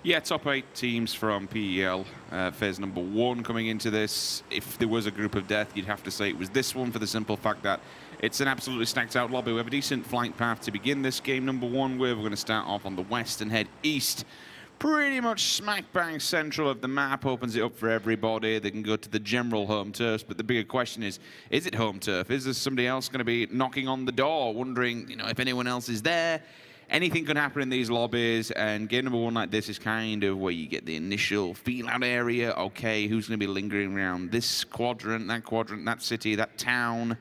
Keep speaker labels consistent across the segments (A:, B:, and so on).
A: Yeah, top 8 teams from PEL, phase number 1 coming into this. If there was a group of death, you'd have to say it was this one for the simple fact that it's an absolutely stacked out lobby. We have a decent flight path to begin this game number 1 with. We're going to start off on the west and head east. Pretty much smack bang central of the map, opens it up for everybody. They can go to the general home turf, but the bigger question is it home turf? Is there somebody else going to be knocking on the door, wondering, if anyone else is there? Anything can happen in these lobbies, and game number 1 like this is kind of where you get the initial feel-out area. Okay, who's going to be lingering around this quadrant, that city, that town?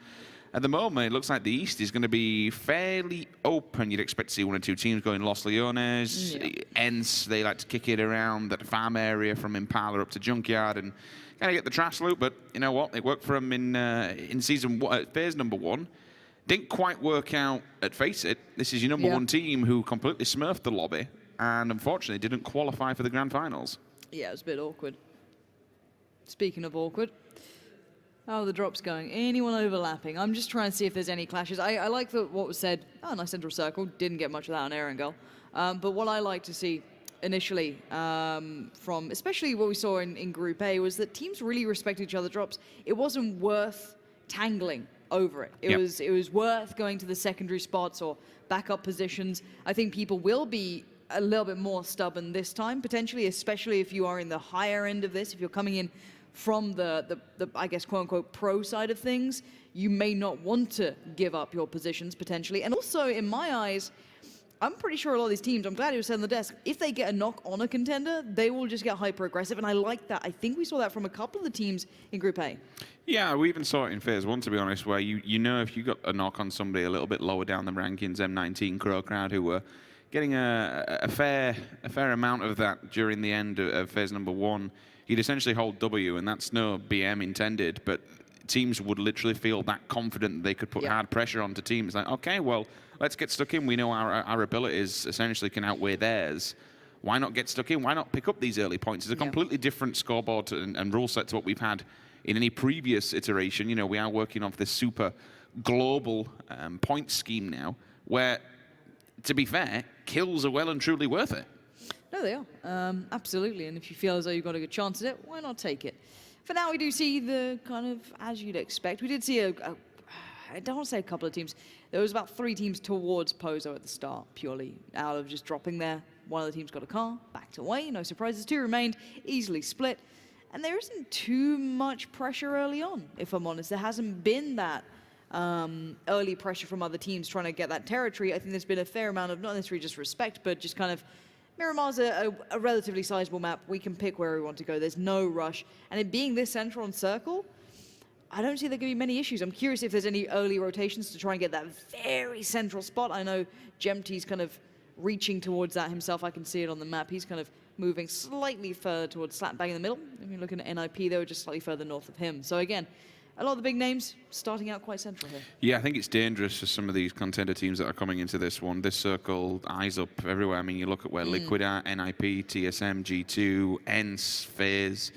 A: At the moment, it looks like the East is going to be fairly open. You'd expect to see 1 or 2 teams going Los Leones. Yeah. Ents, they like to kick it around that farm area from Impala up to Junkyard and kind of get the trash loop. But you know what? It worked for them in season 1, phase number 1. Didn't quite work out at Face It. This is your number 1 team who completely smurfed the lobby and unfortunately didn't qualify for the grand finals.
B: Yeah, it was a bit awkward. Speaking of awkward, how are the drops going? Anyone overlapping? I'm just trying to see if there's any clashes. I like what was said. Oh, nice central circle. Didn't get much of that on Erangel. But what I like to see initially from especially what we saw in Group A was that teams really respected each other's drops. It wasn't worth tangling over it. It was worth going to the secondary spots or backup positions. I think people will be a little bit more stubborn this time, potentially, especially if you are in the higher end of this. If you're coming in from the I guess, quote-unquote, pro side of things, you may not want to give up your positions, potentially. And also, in my eyes, I'm pretty sure a lot of these teams, I'm glad he was said on the desk, if they get a knock on a contender, they will just get hyper-aggressive, and I like that. I think we saw that from a couple of the teams in Group A.
A: Yeah, we even saw it in phase 1, to be honest, where you know if you got a knock on somebody a little bit lower down the rankings, M19, Crow Crowd, who were getting a fair amount of that during the end of phase number 1, he'd essentially hold W, and that's no BM intended, but teams would literally feel that confident that they could put hard pressure onto teams. Like, okay, well, let's get stuck in. We know our abilities essentially can outweigh theirs. Why not get stuck in? Why not pick up these early points? It's a completely different scoreboard and rule set to what we've had in any previous iteration. We are working off this super global point scheme now, where, to be fair, kills are well and truly worth it.
B: No, they are. Absolutely. And if you feel as though you've got a good chance at it, why not take it? For now, we do see the kind of, as you'd expect, we did see I don't want to say a couple of teams. There was about 3 teams towards Pozo at the start, purely out of just dropping there. One of the teams got a car, backed away, no surprises. 2 remained, easily split. And there isn't too much pressure early on, if I'm honest. There hasn't been that early pressure from other teams trying to get that territory. I think there's been a fair amount of, not necessarily just respect, but just kind of, Miramar's a relatively sizable map. We can pick where we want to go. There's no rush. And it being this central and circle, I don't see there going to be many issues. I'm curious if there's any early rotations to try and get that very central spot. I know Gemty's kind of reaching towards that himself. I can see it on the map. He's kind of moving slightly further towards slap bang in the middle. If you're looking at NIP, they were just slightly further north of him. So again, a lot of the big names starting out quite central here.
A: Yeah, I think it's dangerous for some of these contender teams that are coming into this one. This circle, eyes up everywhere. I mean, you look at where Liquid are, NIP, TSM, G2, ENCE, FaZe.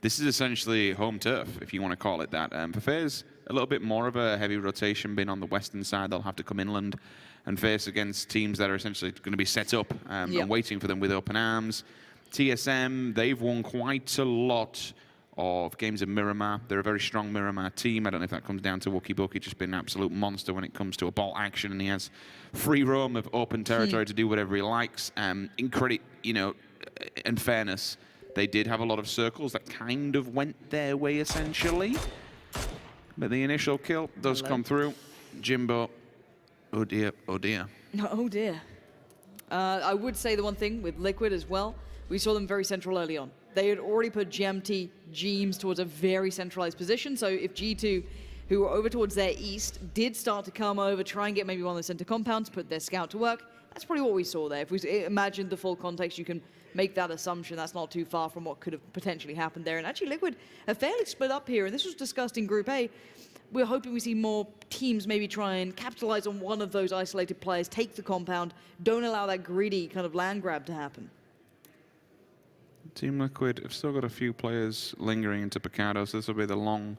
A: This is essentially home turf, if you want to call it that. For FaZe, a little bit more of a heavy rotation being on the western side. They'll have to come inland and face against teams that are essentially going to be set up and waiting for them with open arms. TSM, they've won quite a lot of games in Miramar. They're a very strong Miramar team. I don't know if that comes down to Wookie Bookie just being an absolute monster when it comes to a ball action, and he has free roam of open territory to do whatever he likes. In credit, and fairness, they did have a lot of circles that kind of went their way, essentially. But the initial kill does come through. Jimbo, oh dear, oh dear.
B: Oh dear. I would say the one thing with Liquid as well, we saw them very central early on. They had already put Gemty, Jeems towards a very centralized position. So if G2, who were over towards their east, did start to come over, try and get maybe one of the center compounds, put their scout to work, that's probably what we saw there. If we imagined the full context, you can make that assumption. That's not too far from what could have potentially happened there. And actually, Liquid have fairly split up here, and this was discussed in Group A. We're hoping we see more teams maybe try and capitalize on one of those isolated players, take the compound, don't allow that greedy kind of land grab to happen.
A: Team Liquid have still got a few players lingering into Picado, so this will be the long,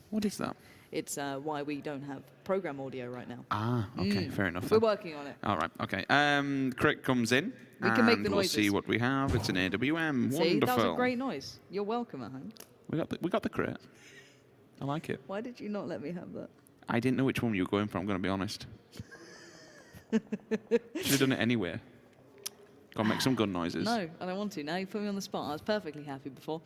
A: what is that?
B: It's why we don't have program audio right now.
A: Ah, okay, fair enough.
B: We're
A: then.
B: working on it.
A: All right, okay. Crit comes in.
B: We can make
A: and
B: the
A: we'll
B: noises.
A: see what we have. It's an AWM.
B: See,
A: Wonderful.
B: that was a great noise. You're welcome, Ahang.
A: We got the crit. I like it.
B: Why did you not let me have that?
A: I didn't know which one you were going for, I'm going to be honest. Should have done it anywhere. Go on, make some gun noises.
B: No, I don't want to. Now you put me on the spot. I was perfectly happy before.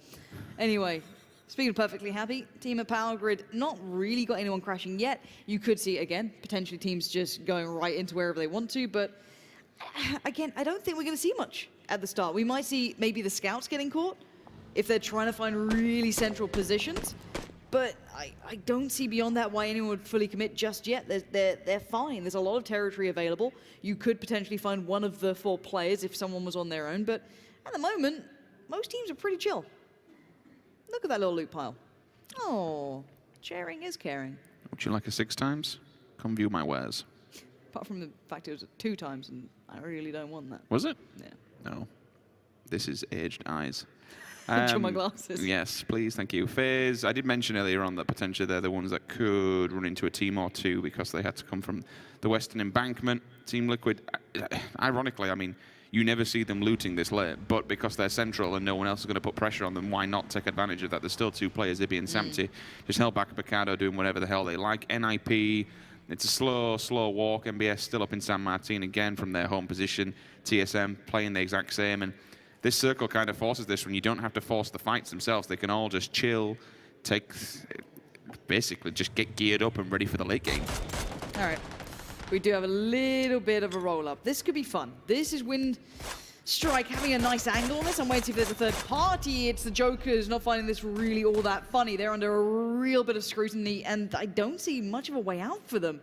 B: Anyway, speaking of perfectly happy, team at Power Grid not really got anyone crashing yet. You could see, again, potentially teams just going right into wherever they want to, but again, I don't think we're going to see much at the start. We might see maybe the scouts getting caught if they're trying to find really central positions, but I don't see beyond that why anyone would fully commit just yet. They're fine. There's a lot of territory available. You could potentially find one of the 4 players if someone was on their own, but at the moment, most teams are pretty chill. Look at that little loot pile. Oh, sharing is caring.
A: Would you like a 6 times? Come view my wares.
B: Apart from the fact it was 2 times, and I really don't want that.
A: Was it?
B: Yeah.
A: No. This is aged eyes.
B: Show my glasses.
A: Yes, please, thank you. FaZe, I did mention earlier on that potentially they're the ones that could run into a team or two because they had to come from the Western Embankment. Team Liquid, ironically, I mean, you never see them looting this late, but because they're central and no one else is going to put pressure on them, why not take advantage of that? There's still 2 players, Ibby and Samty, just held back Picado doing whatever the hell they like. NIP, it's a slow walk. MBS still up in San Martin again from their home position. TSM playing the exact same, and this circle kind of forces this when you don't have to force the fights themselves. They can all just chill, basically just get geared up and ready for the late game.
B: All right. We do have a little bit of a roll-up. This could be fun. This is Wind Strike having a nice angle on this. I'm waiting for the third party. It's the Jokers not finding this really all that funny. They're under a real bit of scrutiny, and I don't see much of a way out for them.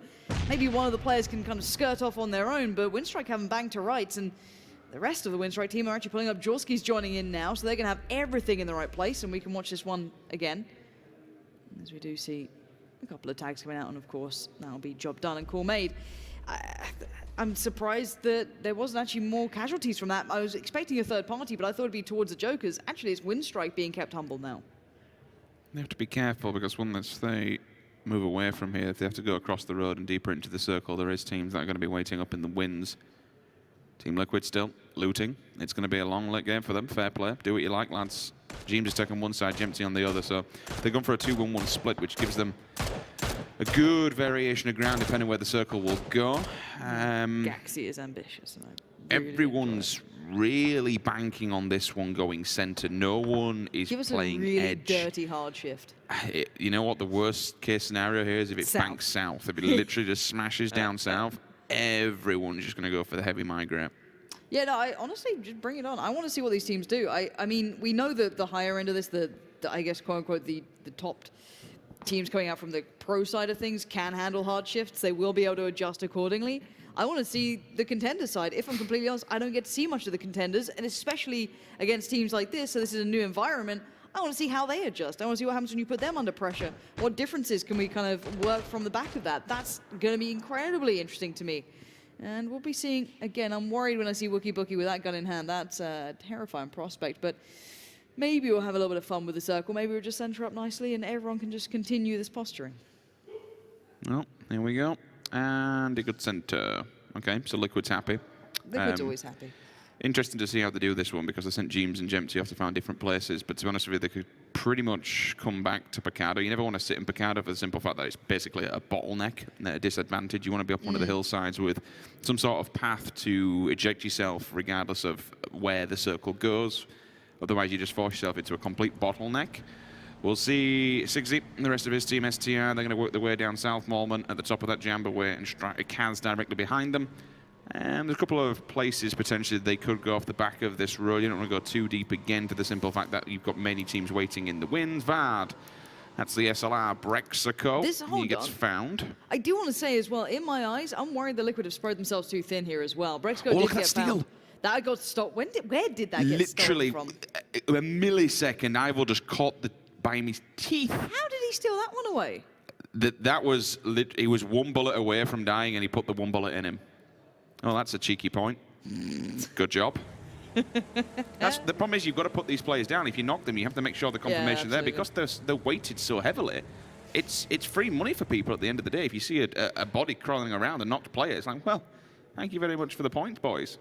B: Maybe one of the players can kind of skirt off on their own, but Windstrike haven't banged to rights, and the rest of the Windstrike team are actually pulling up. Jorski's joining in now, so they're going to have everything in the right place, and we can watch this one again. As we do see a couple of tags coming out, and of course, that'll be job done and call made. I'm surprised that there wasn't actually more casualties from that. I was expecting a third party, but I thought it'd be towards the Jokers. Actually, it's Windstrike being kept humble now.
A: They have to be careful because once they move away from here, if they have to go across the road and deeper into the circle, there is teams that are going to be waiting up in the winds. Team Liquid still looting. It's going to be a long late game for them. Fair play. Do what you like, lads. Jeems is taking one side, Jempty on the other. So they're going for a 2-1-1 split, which gives them a good variation of ground depending where the circle will go.
B: Gaxi is ambitious. And I really
A: Everyone's really banking on this one going center. No one is
B: Give us
A: playing
B: a really
A: edge.
B: dirty hard shift.
A: You know what the worst case scenario here is? If it
B: South.
A: banks south. If it literally just smashes down south, everyone's just going to go for the heavy migrate.
B: Yeah, no, I honestly, just bring it on. I want to see what these teams do. I mean, we know that the higher end of this, the I guess, quote-unquote, the top teams coming out from the pro side of things can handle hard shifts. They will be able to adjust accordingly. I want to see the contender side. If I'm completely honest, I don't get to see much of the contenders, and especially against teams like this, so this is a new environment, I want to see how they adjust. I want to see what happens when you put them under pressure. What differences can we kind of work from the back of that? That's going to be incredibly interesting to me. And we'll be seeing, again, I'm worried when I see Wookie Bookie with that gun in hand. That's a terrifying prospect, but maybe we'll have a little bit of fun with the circle. Maybe we'll just center up nicely and everyone can just continue this posturing.
A: Well, here we go. And a good center. Okay, so Liquid's happy.
B: Liquid's always happy.
A: Interesting to see how they do this one because they sent Jeems and Jempty off to find different places. But to be honest with you, they could pretty much come back to Picado. You never want to sit in Picado for the simple fact that it's basically a bottleneck, a disadvantage. You want to be up one of the hillsides with some sort of path to eject yourself regardless of where the circle goes. Otherwise, you just force yourself into a complete bottleneck. We'll see Sigsy and the rest of his team, STR. They're going to work their way down South Malman at the top of that Jambaway and Kaz directly behind them. And there's a couple of places potentially they could go off the back of this road. You don't want to go too deep again for the simple fact that you've got many teams waiting in the winds. Vard, that's the SLR Brexico. He gets found.
B: I do want to say as well, in my eyes, I'm worried the Liquid have spread themselves too thin here as well. Brexico did get found. That got stopped. Where did that get stolen from?
A: Literally, a millisecond, I will just caught by his teeth.
B: How did he steal that one away?
A: He was one bullet away from dying and he put the one bullet in him. Oh, that's a cheeky point. Good job. The problem is you've got to put these players down. If you knock them, you have to make sure the confirmation's there because they're weighted so heavily. it's free money for people at the end of the day. If you see a body crawling around, a knocked player, it's like, well, thank you very much for the points, boys.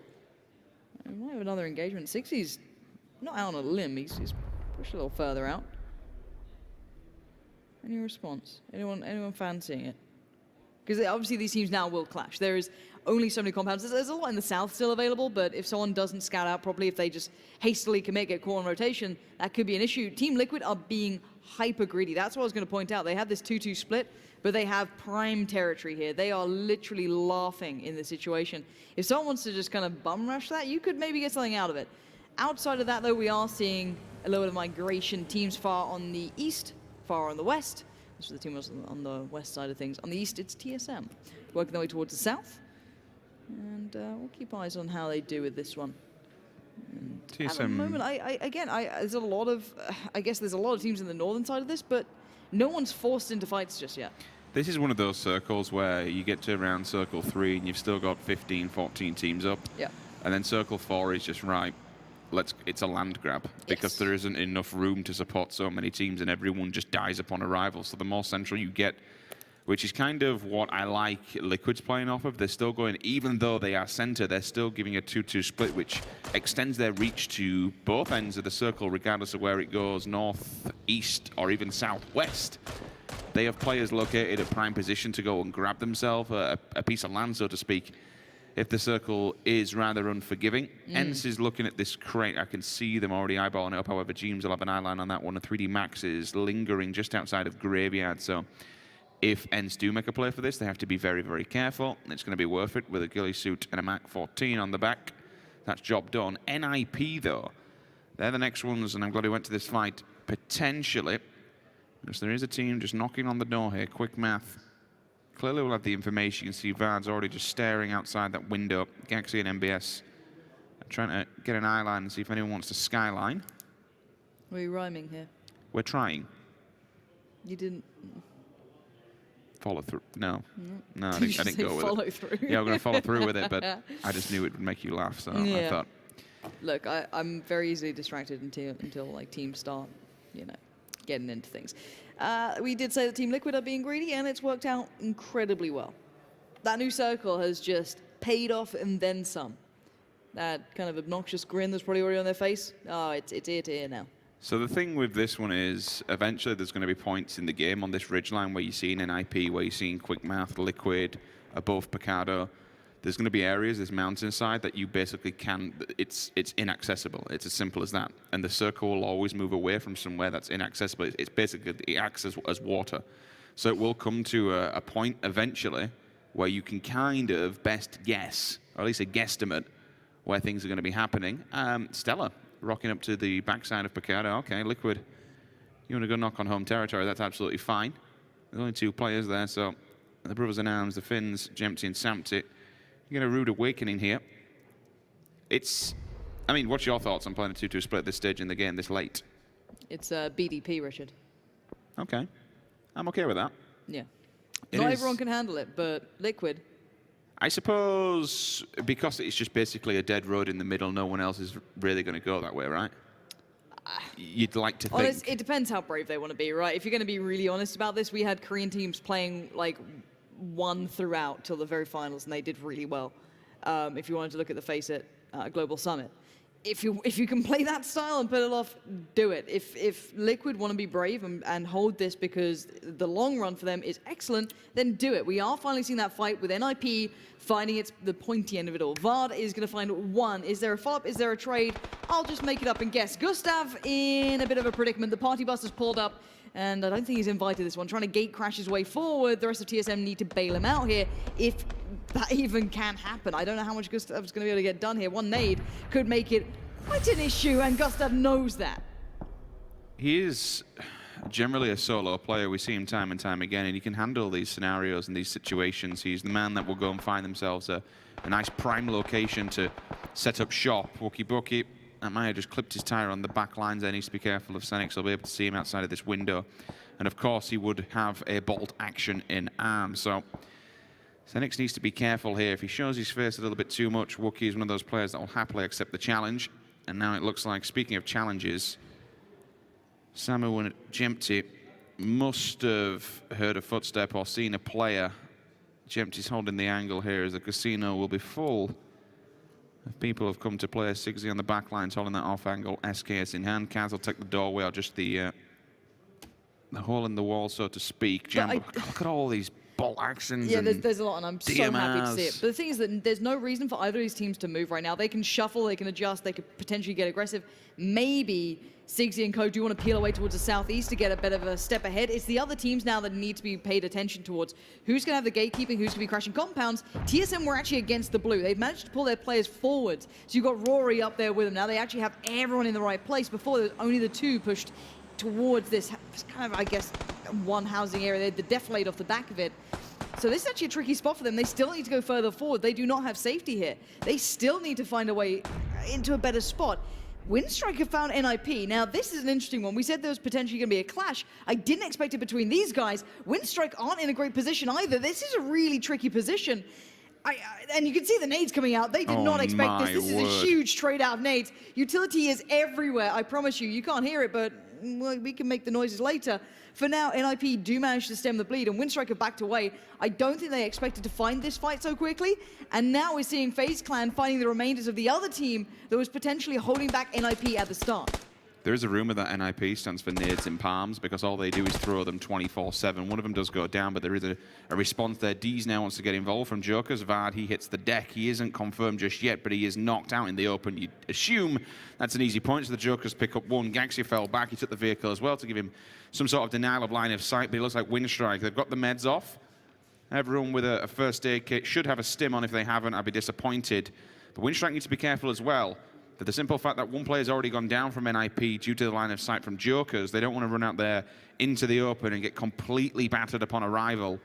B: We might have another engagement. 60's not out on a limb. He's pushed a little further out. Any response? Anyone fancying it? Because obviously these teams now will clash. There is only so many compounds. There's a lot in the south still available, but if someone doesn't scout out properly, if they just hastily commit, get caught on rotation, that could be an issue. Team Liquid are being hyper greedy. That's what I was going to point out. They have this 2-2 split, but they have prime territory here. They are literally laughing in this situation. If someone wants to just kind of bum rush that, you could maybe get something out of it. Outside of that, though, we are seeing a little bit of migration. Teams far on the east, far on the west. This is the team on the west side of things. On the east, it's TSM, working their way towards the south. And we'll keep eyes on how they do with this one. And
A: TSM.
B: at the moment, there's a lot of, I guess there's a lot of teams in the northern side of this, but no one's forced into fights just yet.
A: This is one of those circles where you get to around circle 3 and you've still got 15, 14 teams up.
B: Yeah.
A: And then circle 4 is just right. It's a land grab because there isn't enough room to support so many teams and everyone just dies upon arrival. So the more central you get, which is kind of what I like Liquid's playing off of. They're still going, even though they are center, they're still giving a 2-2 split, which extends their reach to both ends of the circle, regardless of where it goes, north, east, or even southwest. They have players located at prime position to go and grab themselves a piece of land, so to speak, if the circle is rather unforgiving. ENCE is looking at this crate. I can see them already eyeballing it up. However, James will have an eye line on that one. And 3D Max is lingering just outside of Graveyard. So if ENCE do make a play for this, they have to be very, very careful. It's going to be worth it with a ghillie suit and a Mac 14 on the back. That's job done. NIP, though, they're the next ones, and I'm glad we went to this fight. Potentially, because there is a team just knocking on the door here. Quick math. Clearly we'll have the information. You can see Vard's already just staring outside that window. Gaxi and MBS are trying to get an eye line and see if anyone wants to skyline.
B: Are you rhyming here?
A: We're trying.
B: You didn't.
A: Follow through. No. No, I
B: Did you
A: didn't
B: say
A: go with
B: follow
A: it.
B: through?
A: Yeah, we're going to follow through with it, but I just knew it would make you laugh, so I thought.
B: Look, I'm very easily distracted until like teams start, getting into things. We did say that Team Liquid are being greedy, and it's worked out incredibly well. That new circle has just paid off and then some. That kind of obnoxious grin that's probably already on their face, it's ear to ear now.
A: So the thing with this one is, eventually there's going to be points in the game on this ridgeline where you're seeing an IP, where you're seeing Quick Math, Liquid, above Picado. There's going to be areas, this mountainside, that you basically it's inaccessible. It's as simple as that. And the circle will always move away from somewhere that's inaccessible. It's basically, it acts as water. So it will come to a point eventually where you can kind of best guess, or at least a guesstimate, where things are going to be happening. Stella rocking up to the backside of Picado. Okay, Liquid, you want to go knock on home territory, that's absolutely fine. There's only 2 players there, so the Brothers in Arms, the Finns, Jempty and Samty. You get a rude awakening here. I mean, what's your thoughts on playing a 2-2 split at this stage in the game, this late?
B: It's BDP, Richard.
A: Okay. I'm okay with that.
B: Yeah. Not everyone can handle it, but Liquid.
A: I suppose because it's just basically a dead road in the middle, no one else is really going to go that way, right? You'd like to think.
B: It depends how brave they want to be, right? If you're going to be really honest about this, we had Korean teams playing like one throughout till the very finals, and they did really well. If you wanted to look at the face at Global Summit, if you can play that style and pull it off, do it. If Liquid want to be brave and hold this because the long run for them is excellent, then do it. We are finally seeing that fight with NIP finding the pointy end of it all. Vard is going to find one. Is there a follow-up? Is there a trade? I'll just make it up and guess. Gustav in a bit of a predicament. The party bus has pulled up, and I don't think he's invited this one. Trying to gate crash his way forward. The rest of TSM need to bail him out here, if that even can happen. I don't know how much Gustav's going to be able to get done here. One nade could make it quite an issue, and Gustav knows that.
A: He is generally a solo player. We see him time and time again, and he can handle these scenarios and these situations. He's the man that will go and find themselves a nice prime location to set up shop. Wookie Bookie. That might have just clipped his tire on the back lines there. Needs to be careful of Senix. I'll be able to see him outside of this window. And of course, he would have a bolt action in arm. So Senix needs to be careful here. If he shows his face a little bit too much, Wookie is one of those players that will happily accept the challenge. And now it looks like, speaking of challenges, Samu and Jempty must have heard a footstep or seen a player. Jempty's holding the angle here as the casino will be full. People have come to play. Sigsy on the back lines holding that off angle. SKS in hand. Kaz will take the doorway or just the hole in the wall, so to speak. Jam, look at all these bolt actions.
B: Yeah, there's a lot, and I'm so happy to see it. But the thing is that there's no reason for either of these teams to move right now. They can shuffle, they can adjust, they could potentially get aggressive. Maybe Sigsy and co do want to peel away towards the southeast to get a bit of a step ahead. It's the other teams now that need to be paid attention towards. Who's going to have the gatekeeping, who's going to be crashing compounds. TSM were actually against the blue. They've managed to pull their players forwards. So you've got Rory up there with them. Now they actually have everyone in the right place. Before, there was only the two pushed towards this kind of, I guess, one housing area. They had the deflate off the back of it. So this is actually a tricky spot for them. They still need to go further forward. They do not have safety here. They still need to find a way into a better spot. Windstrike have found NIP. Now, this is an interesting one. We said there was potentially going to be a clash. I didn't expect it between these guys. Windstrike aren't in a great position either. This is a really tricky position. And you can see the nades coming out. They did not expect this. This is a huge trade out of nades. Utility is everywhere. I promise you. You can't hear it, but well, we can make the noises later. For now, NIP do manage to stem the bleed, and Windstrike have backed away. I don't think they expected to find this fight so quickly, and now we're seeing FaZe Clan finding the remainders of the other team that was potentially holding back NIP at the start.
A: There is a rumor that NIP stands for nades in palms because all they do is throw them 24/7. One of them does go down, but there is a response there. Deez now wants to get involved from Jokers. Vard, he hits the deck. He isn't confirmed just yet, but he is knocked out in the open. You'd assume that's an easy point, so the Jokers pick up one. Gaxi fell back. He took the vehicle as well to give him some sort of denial of line of sight, but it looks like Windstrike. They've got the meds off. Everyone with a first aid kit should have a stim on. If they haven't, I'd be disappointed. But Windstrike needs to be careful as well. For the simple fact that one player's already gone down from NIP due to the line of sight from Jokers, they don't want to run out there into the open and get completely battered upon arrival.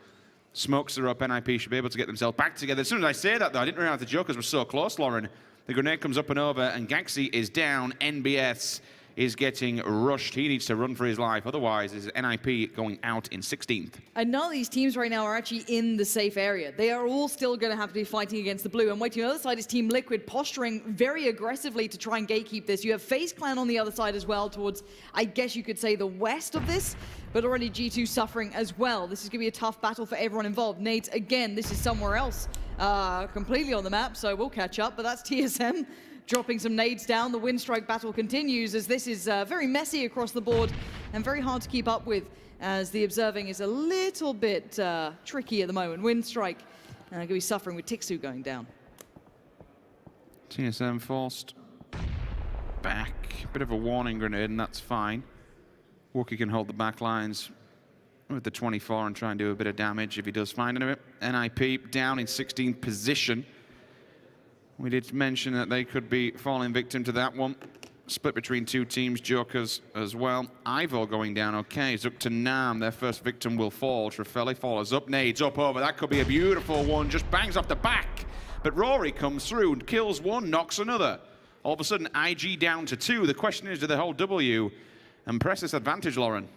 A: Smokes are up, NIP should be able to get themselves back together. As soon as I say that, though, I didn't realize the Jokers were so close, Lauren. The grenade comes up and over, and Gaxi is down. NBS is getting rushed. He needs to run for his life. Otherwise, is NIP going out in 16th.
B: And none of these teams right now are actually in the safe area. They are all still going to have to be fighting against the blue. And waiting on the other side is Team Liquid posturing very aggressively to try and gatekeep this. You have FaZe Clan on the other side as well towards, I guess you could say, the west of this. But already G2 suffering as well. This is going to be a tough battle for everyone involved. Nades, again, this is somewhere else completely on the map, so we'll catch up. But that's TSM. Dropping some nades down. The Windstrike battle continues as this is very messy across the board and very hard to keep up with as the observing is a little bit tricky at the moment. Windstrike going to be suffering with Tixu going down.
A: TSM forced back. Bit of a warning grenade, and that's fine. Wookie can hold the back lines with the 24 and try and do a bit of damage if he does find any of it. NIP down in 16th position. We did mention that they could be falling victim to that one. Split between two teams, Jokers as well. Ivo going down, okay. It's up to Nam. Their first victim will fall. Trafeli follows up, nades up over. That could be a beautiful one. Just bangs off the back. But Rory comes through and kills one, knocks another. All of a sudden, IG down to 2. The question is, do they hold W and press this advantage, Lauren?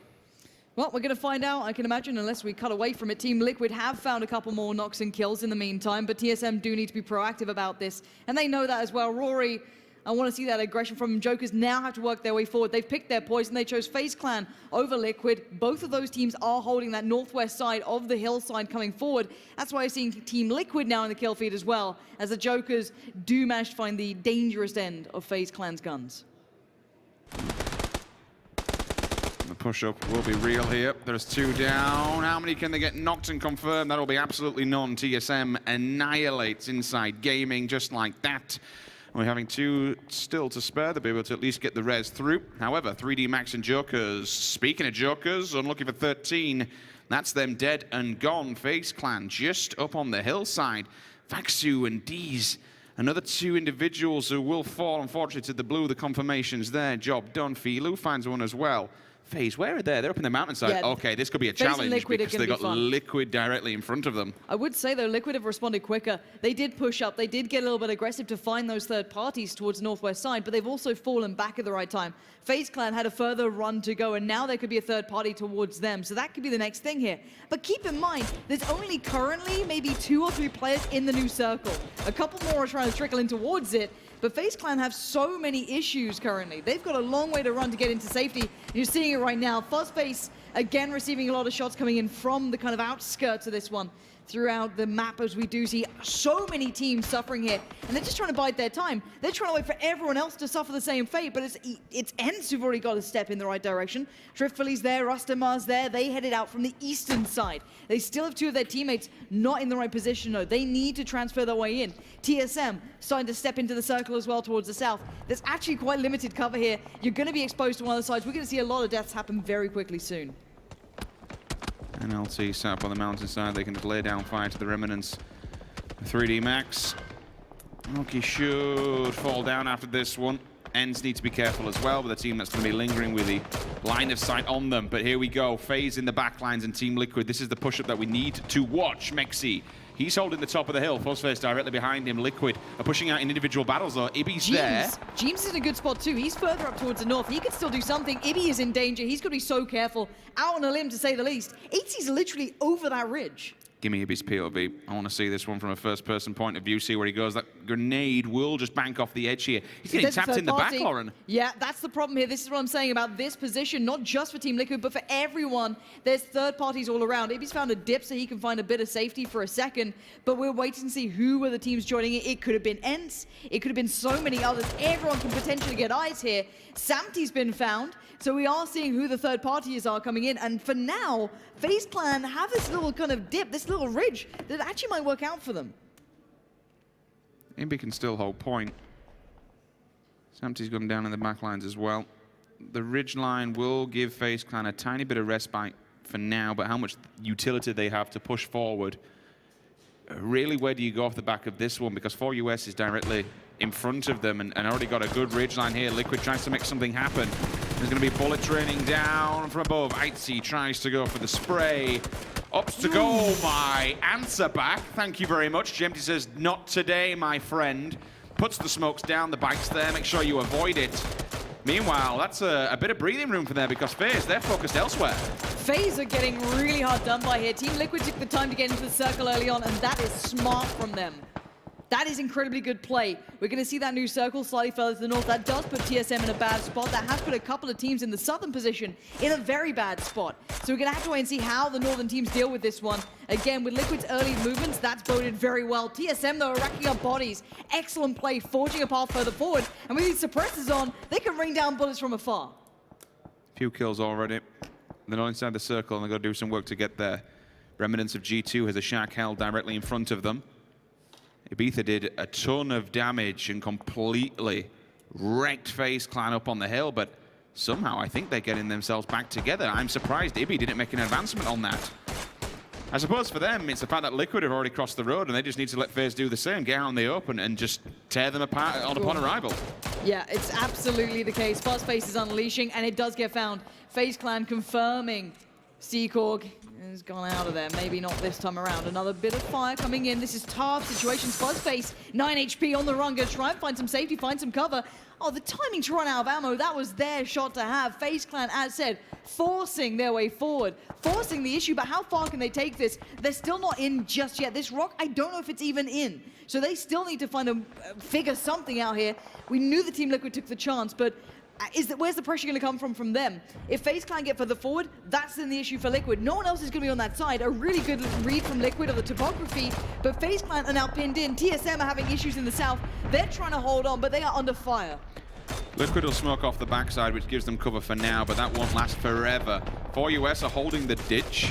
B: Well, we're going to find out, I can imagine, unless we cut away from it. Team Liquid have found a couple more knocks and kills in the meantime, but TSM do need to be proactive about this, and they know that as well. Rory, I want to see that aggression from Jokers now have to work their way forward. They've picked their poison. They chose FaZe Clan over Liquid. Both of those teams are holding that northwest side of the hillside coming forward. That's why I'm seeing Team Liquid now in the kill feed as well, as the Jokers do manage to find the dangerous end of FaZe Clan's guns.
A: The push-up will be real here. There's 2 down. How many can they get knocked and confirmed? That'll be absolutely none. TSM annihilates Inside Gaming just like that. We're having 2 still to spare. They'll be able to at least get the res through. However, 3D Max and Jokers. Speaking of Jokers, unlucky for 13. That's them dead and gone. FaZe Clan just up on the hillside. Vaxu and Deez. Another 2 individuals who will fall, unfortunately, to the blue. The confirmation's there. Job done. Filu finds one as well. FaZe, where are they? They're up in the mountainside. Yeah, okay, this could be a challenge because they got Liquid directly in front of them.
B: I would say, though, Liquid have responded quicker. They did push up. They did get a little bit aggressive to find those third parties towards the northwest side, but they've also fallen back at the right time. FaZe Clan had a further run to go, and now there could be a third party towards them. So that could be the next thing here. But keep in mind, there's only currently maybe 2 or 3 players in the new circle. A couple more are trying to trickle in towards it. But FaZe Clan have so many issues currently. They've got a long way to run to get into safety. You're seeing it right now. Fuzzface Again, receiving a lot of shots coming in from the kind of outskirts of this one throughout the map, as we do see so many teams suffering here, and they're just trying to bide their time. They're trying to wait for everyone else to suffer the same fate, but it's ENCE who've already got to step in the right direction. Triffoli's there, Rustamar's there. They headed out from the eastern side. They still have two of their teammates not in the right position, though. They need to transfer their way in. TSM starting to step into the circle as well towards the south. There's actually quite limited cover here. You're going to be exposed to one of the sides. We're going to see a lot of deaths happen very quickly soon.
A: NLT set up on the mountainside. They can just lay down fire to the remnants. 3D Max. Loki should fall down after this one. ENCE need to be careful as well with a team that's going to be lingering with the line of sight on them. But here we go. FaZe in the backlines and Team Liquid. This is the push-up that we need to watch. Mexi. He's holding the top of the hill. Fuzzface directly behind him. Liquid are pushing out in individual battles, though. Ibby's there.
B: James is in a good spot, too. He's further up towards the north. He could still do something. Ibby is in danger. He's got to be so careful. Out on a limb, to say the least. 80's literally over that ridge.
A: Give me Ibby's POV. I want to see this one from a first-person point of view, see where he goes. That grenade will just bank off the edge here. He's getting tapped in the back, Lauren.
B: Yeah, that's the problem here. This is what I'm saying about this position, not just for Team Liquid, but for everyone. There's third parties all around. Ibby's found a dip so he can find a bit of safety for a second, but we're waiting to see who were the teams joining it. It could have been ENCE. It could have been so many others. Everyone can potentially get eyes here. Samty's been found. So we are seeing who the third parties are coming in, and for now, FaZe Clan have this little kind of dip, this little ridge, that actually might work out for them.
A: Ibby can still hold point. Samty's gone down in the back lines as well. The ridge line will give FaZe Clan a tiny bit of respite for now, but how much utility they have to push forward. Really, where do you go off the back of this one? Because 4US is directly in front of them and already got a good ridge line here. Liquid tries to make something happen. There's going to be bullets raining down from above. Aitzi tries to go for the spray. Opts to go by answer back. Thank you very much. GMT says, not today, my friend. Puts the smokes down, the bike's there. Make sure you avoid it. Meanwhile, that's a bit of breathing room for there because FaZe, they're focused elsewhere.
B: FaZe are getting really hard done by here. Team Liquid took the time to get into the circle early on, and that is smart from them. That is incredibly good play. We're going to see that new circle slightly further to the north. That does put TSM in a bad spot. That has put a couple of teams in the southern position in a very bad spot. So we're going to have to wait and see how the northern teams deal with this one. Again, with Liquid's early movements, that's boded very well. TSM, though, are racking up bodies. Excellent play, forging a path further forward. And with these suppressors on, they can rain down bullets from afar.
A: Few kills already. They're not inside the circle, and they've got to do some work to get there. Remnants of G2 has a shack held directly in front of them. Ibiza did a ton of damage and completely wrecked FaZe Clan up on the hill, but somehow I think they're getting themselves back together. I'm surprised Ibby didn't make an advancement on that. I suppose for them, it's the fact that Liquid have already crossed the road and they just need to let FaZe do the same, get out in the open and just tear them apart upon arrival.
B: Yeah, it's absolutely the case. Fuzzface is unleashing and it does get found. FaZe Clan confirming Seacorg has gone out of there. Maybe not this time around. Another bit of fire coming in. This is tough situations. Fuzzface, 9 HP on the run. Gonna try and find some safety, find some cover. Oh, the timing to run out of ammo, that was their shot to have. FaZe Clan, as said, forcing their way forward, forcing the issue, but how far can they take this? They're still not in just yet. This rock, I don't know if it's even in. So they still need to figure something out here. We knew the Team Liquid took the chance, but where's the pressure going to come from them? If FaZe Clan get further forward, that's then the issue for Liquid. No one else is going to be on that side. A really good read from Liquid of the topography, but FaZe Clan are now pinned in. TSM are having issues in the south. They're trying to hold on, but they are under fire.
A: Liquid will smoke off the backside, which gives them cover for now, but that won't last forever. 4US are holding the ditch,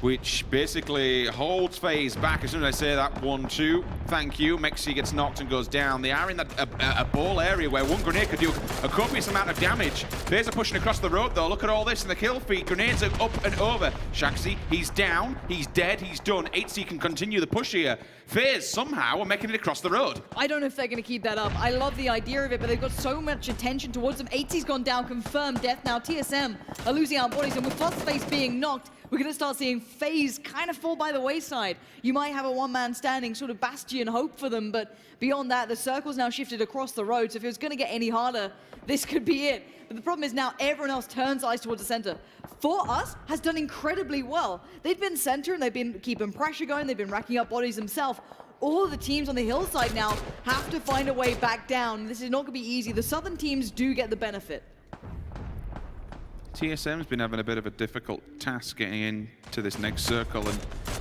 A: which basically holds FaZe back. As soon as I say that, 1-2, thank you. Mexi gets knocked and goes down. They are in that a ball area where one grenade could do a copious amount of damage. FaZe are pushing across the road, though. Look at all this in the kill feed. Grenades are up and over. Shaxi, he's down, he's dead, he's done. 8C can continue the push here. FaZe somehow are making it across the road.
B: I don't know if they're going to keep that up. I love the idea of it, but they've got so much attention towards them. 8C's gone down, confirmed death now. TSM are losing out bodies, and with Fuzzface being knocked, we're going to start seeing FaZe kind of fall by the wayside. You might have a one-man standing sort of bastion hope for them, but beyond that, the circle's now shifted across the road, so if it was going to get any harder, this could be it. But the problem is now everyone else turns eyes towards the center. For Us has done incredibly well. They've been center and they've been keeping pressure going, they've been racking up bodies themselves. All of the teams on the hillside now have to find a way back down. This is not going to be easy. The southern teams do get the benefit.
A: TSM's been having a bit of a difficult task getting into this next circle, and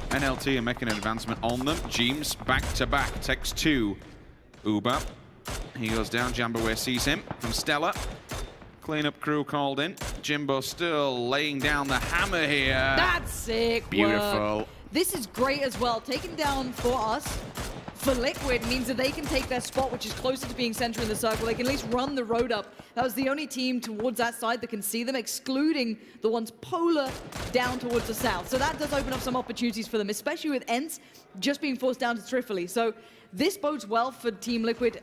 A: NLT are making an advancement on them. James back to back takes 2. Uber, he goes down. Jambaway sees him from Stella. Cleanup crew called in. Jimbo still laying down the hammer here.
B: That's sick.
A: Beautiful.
B: Work. This is great as well. Taken down for us. For Liquid means that they can take their spot, which is closer to being center in the circle. They can at least run the road up. That was the only team towards that side that can see them, excluding the ones polar down towards the south. So that does open up some opportunities for them, especially with Ents just being forced down to Trifoli. So this bodes well for Team Liquid,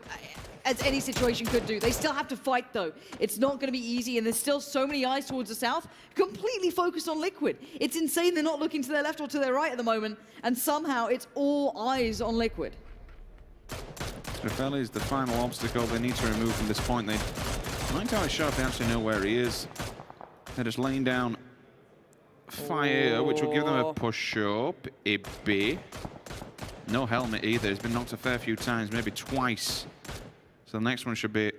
B: as any situation could do. They still have to fight, though. It's not going to be easy, and there's still so many eyes towards the south, completely focused on Liquid. It's insane they're not looking to their left or to their right at the moment, and somehow it's all eyes on Liquid.
A: Trifeli is the final obstacle they need to remove from this point. They not entirely sure if they actually know where he is. They're just laying down fire, which will give them a push-up. Ibby. No helmet either. He's been knocked a fair few times, maybe twice. So the next one should be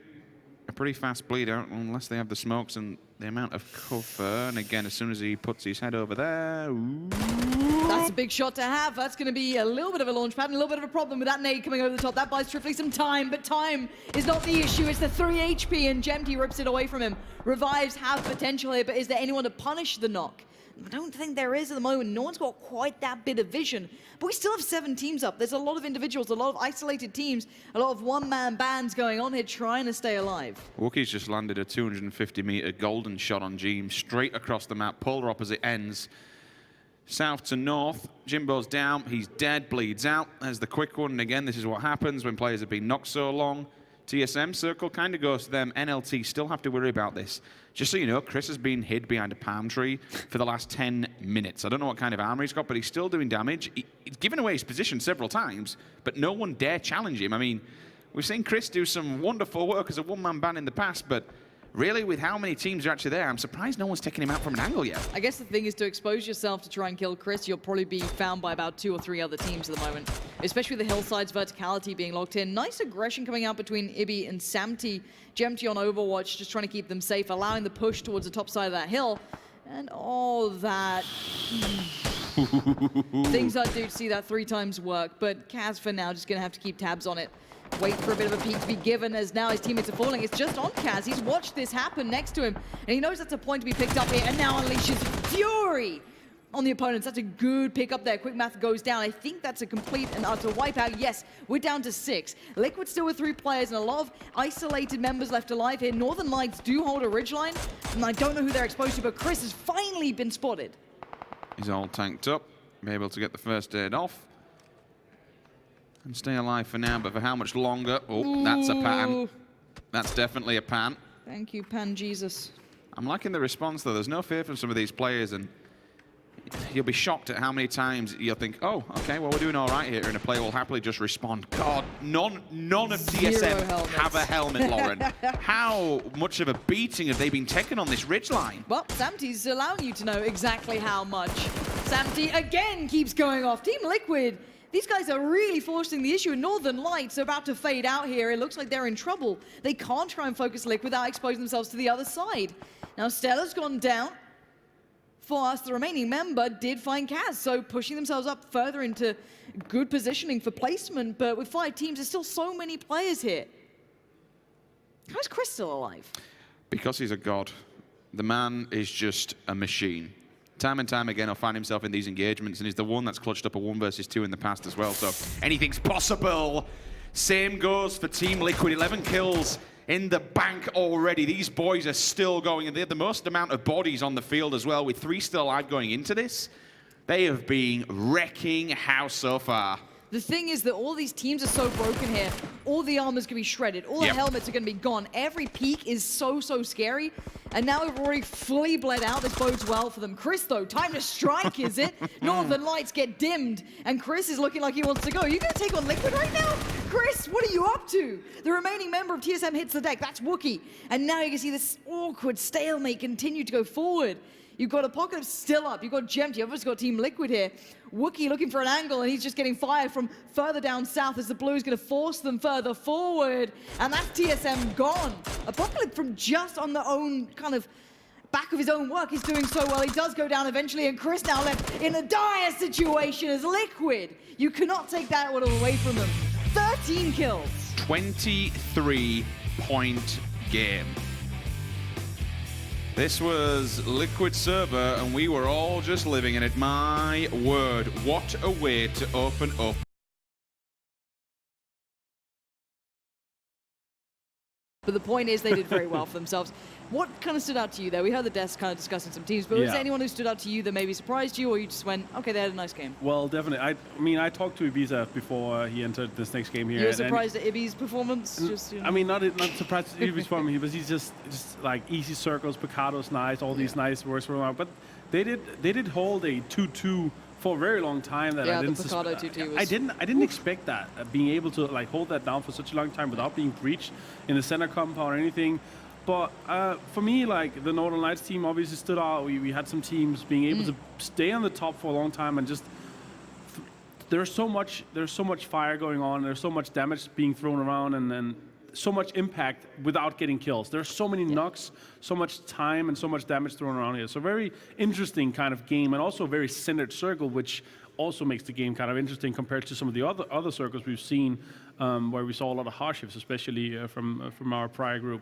A: a pretty fast bleed out, unless they have the smokes and the amount of cover. And again, as soon as he puts his head over there... Ooh.
B: That's a big shot to have. That's going to be a little bit of a launch pad and a little bit of a problem with that nade coming over the top. That buys Trifoli some time, but time is not the issue. It's the 3 HP, and Gemty rips it away from him. Revives have potential here, but is there anyone to punish the knock? I don't think there is at the moment. No one's got quite that bit of vision. But we still have 7 teams up. There's a lot of individuals, a lot of isolated teams, a lot of one-man bands going on here trying to stay alive.
A: Wookie's just landed a 250-meter golden shot on Jeem, straight across the map, polar opposite ends. South to north, Jimbo's down, he's dead, bleeds out. There's the quick one, and again, this is what happens when players have been knocked so long. TSM circle kind of goes to them. NLT still have to worry about this. Just so you know, Chris has been hid behind a palm tree for the last 10 minutes. I don't know what kind of armor he's got, but he's still doing damage. He's given away his position several times, but no one dare challenge him. I mean, we've seen Chris do some wonderful work as a one-man band in the past, but really, with how many teams are actually there, I'm surprised no one's taking him out from an angle yet.
B: I guess the thing is to expose yourself to try and kill Chris. You'll probably be found by about 2 or 3 other teams at the moment, especially with the Hillside's verticality being locked in. Nice aggression coming out between Ibby and Samty. Gemty on Overwatch, just trying to keep them safe, allowing the push towards the top side of that hill. And all that... Things I do to see that 3 times work, but Kaz for now just going to have to keep tabs on it. Wait for a bit of a peek to be given as now his teammates are falling. It's just on Kaz. He's watched this happen next to him, and he knows that's a point to be picked up here, and now unleashes fury on the opponents. That's a good pick up there. Quick math goes down. I think that's a complete and utter wipeout. Yes, we're down to 6. Liquid still with 3 players and a lot of isolated members left alive here. Northern Lights do hold a ridgeline, and I don't know who they're exposed to, but Chris has finally been spotted.
A: He's all tanked up, be able to get the first aid off. And stay alive for now, but for how much longer? Oh, ooh, that's a pan. That's definitely a pan.
B: Thank you, Pan Jesus.
A: I'm liking the response, though. There's no fear from some of these players, and you'll be shocked at how many times you'll think, oh, okay, well, we're doing all right here, and a player will happily just respond. God, none of TSM have a helmet, Lauren. How much of a beating have they been taking on this ridgeline?
B: Well, Samty's allowing you to know exactly how much. Samty again keeps going off. Team Liquid, these guys are really forcing the issue. Northern Lights are about to fade out here. It looks like they're in trouble. They can't try and focus Liquid without exposing themselves to the other side. Now, Stella's gone down. For us, the remaining member did find Kaz, so pushing themselves up further into good positioning for placement. But with 5 teams, there's still so many players here. How is Chris still alive?
A: Because he's a god. The man is just a machine. Time and time again, he'll find himself in these engagements, and he's the one that's clutched up a 1 versus 2 in the past as well, so anything's possible. Same goes for Team Liquid. 11 kills in the bank already. These boys are still going, and they have the most amount of bodies on the field as well, with 3 still alive going into this. They have been wrecking house so far.
B: The thing is that all these teams are so broken here. All the armor's going to be shredded. All the helmets are going to be gone. Every peak is so scary. And now we've already fully bled out. This bodes well for them. Chris, though, time to strike, is it? Northern Lights get dimmed, and Chris is looking like he wants to go. Are you going to take on Liquid right now? Chris, what are you up to? The remaining member of TSM hits the deck. That's Wookie. And now you can see this awkward stalemate continue to go forward. You've got Apocalypse still up. You've got Gemty. You've obviously got Team Liquid here. Wookie looking for an angle, and he's just getting fired from further down south as the blue is going to force them further forward. And that's TSM gone. Apocalypse from just on their own kind of back of his own work is doing so well. He does go down eventually, and Chris now left in a dire situation as Liquid. You cannot take that one away from them. 13 kills.
A: 23-point game. This was Liquid server, and we were all just living in it. My word, what a way to open up.
B: But the point is, they did very well for themselves. What kind of stood out to you there? We heard the devs kind of discussing some teams, but was there anyone who stood out to you that maybe surprised you, or you just went, okay, they had a nice game?
C: Well, definitely. I mean, I talked to Ibiza before he entered this next game here.
B: You were surprised at Ibby's performance?
C: I mean, not surprised at Ibby's performance, but he's just like easy circles, Picado's nice, all these nice works for him. But they did hold a 2-2 for a very long time. That I didn't
B: the Picado 2-2 was...
C: I didn't expect that, being able to like hold that down for such a long time without being breached in the center compound or anything. But for me, like the Northern Lights team obviously stood out. We had some teams being able to stay on the top for a long time, and just there's so much fire going on. There's so much damage being thrown around, and then so much impact without getting kills. There's so many knocks, so much time, and so much damage thrown around here. So very interesting kind of game, and also a very centered circle, which also makes the game kind of interesting compared to some of the other circles we've seen, where we saw a lot of hardships, especially from our prior group.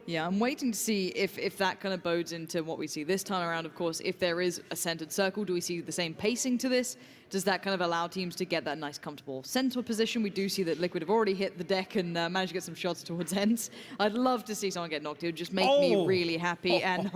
B: Yeah, I'm waiting to see if that kind of bodes into what we see this time around. Of course, if there is a centered circle, do we see the same pacing to this? Does that kind of allow teams to get that nice, comfortable center position? We do see that Liquid have already hit the deck and managed to get some shots towards ends. I'd love to see someone get knocked. It would just make me really happy. And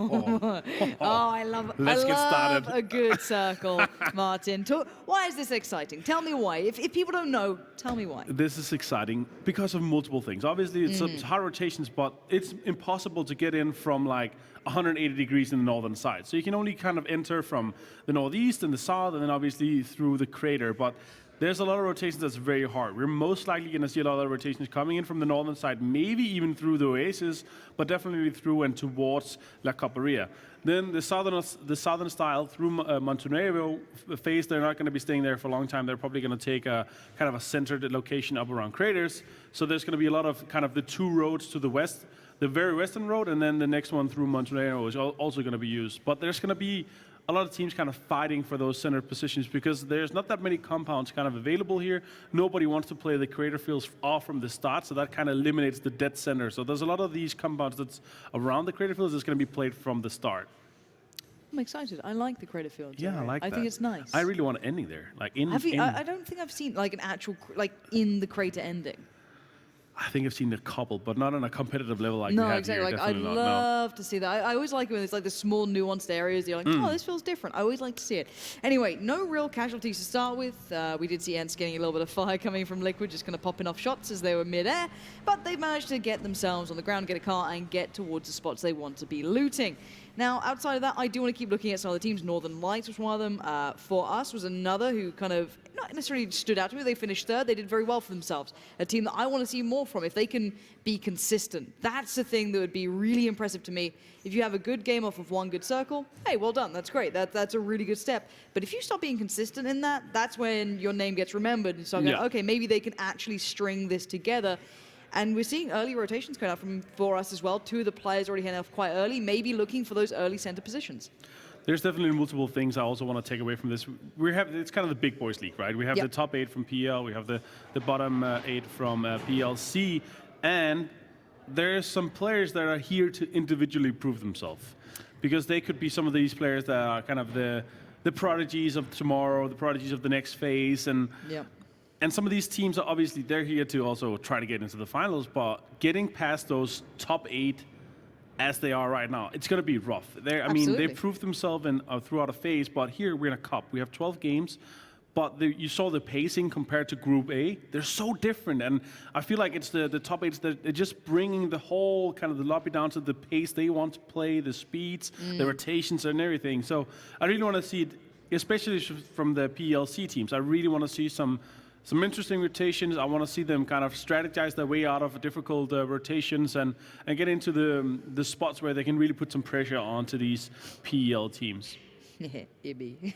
B: I love a good circle, Martin. Why is this exciting? Tell me why. If people don't know, tell me why.
C: This is exciting because of multiple things. Obviously, it's hard rotations, but it's impossible to get in from like 180 degrees in the northern side. So you can only kind of enter from the northeast and the south, and then obviously through the crater. But there's a lot of rotations that's very hard. We're most likely going to see a lot of rotations coming in from the northern side, maybe even through the Oasis, but definitely through and towards La Coparia. Then the southern style through Montenegro phase, they're not going to be staying there for a long time. They're probably going to take a kind of a centered location up around craters. So there's going to be a lot of kind of the two roads to the west, the very western road, and then the next one through Montenegro is also going to be used. But there's going to be a lot of teams kind of fighting for those center positions because there's not that many compounds kind of available here. Nobody wants to play the crater fields off from the start, so that kind of eliminates the dead center. So there's a lot of these compounds that's around the crater fields that's going to be played from the start.
B: I'm excited. I like the crater fields.
C: Yeah, I like that.
B: I think it's nice.
C: I really want an ending there. Like
B: I don't think I've seen like an actual, like in the crater ending.
C: I think I've seen a couple, but not on a competitive level like
B: no,
C: we have
B: exactly.
C: here.
B: Like I'd love to see that. I always like it when it's like the small nuanced areas. You're like, oh, this feels different. I always like to see it. Anyway, no real casualties to start with. We did see Ents getting a little bit of fire coming from Liquid, just kind of popping off shots as they were mid-air. But they managed to get themselves on the ground, get a car, and get towards the spots they want to be looting. Now, outside of that, I do want to keep looking at some of the teams. Northern Lights was one of them. For us was another who kind of not necessarily stood out to me. They finished third. They did very well for themselves. A team that I want to see more from. If they can be consistent, that's the thing that would be really impressive to me. If you have a good game off of one good circle, hey, well done. That's great. That's a really good step. But if you start being consistent in that, that's when your name gets remembered. And so, okay, maybe they can actually string this together. And we're seeing early rotations coming out for us as well. Two of the players already heading off quite early, maybe looking for those early center positions.
C: There's definitely multiple things I also want to take away from this. It's kind of the big boys league, right? We have the top 8 from PEL, we have the bottom 8 from PLC, and there's some players that are here to individually prove themselves. Because they could be some of these players that are kind of the prodigies of tomorrow, the prodigies of the next phase, and and some of these teams are obviously, they're here to also try to get into the finals, but getting past those top 8 as they are right now, it's going to be rough. I mean, they proved themselves throughout a phase, but here we're in a cup. We have 12 games, but you saw the pacing compared to Group A. They're so different, and I feel like it's the top 8s that are just bringing the whole kind of the lobby down to the pace they want to play, the speeds, the rotations, and everything. So I really want to see it, especially from the PLC teams. I really want to see some interesting rotations. I want to see them kind of strategize their way out of difficult rotations and get into the spots where they can really put some pressure onto these PEL teams.
B: Ibby.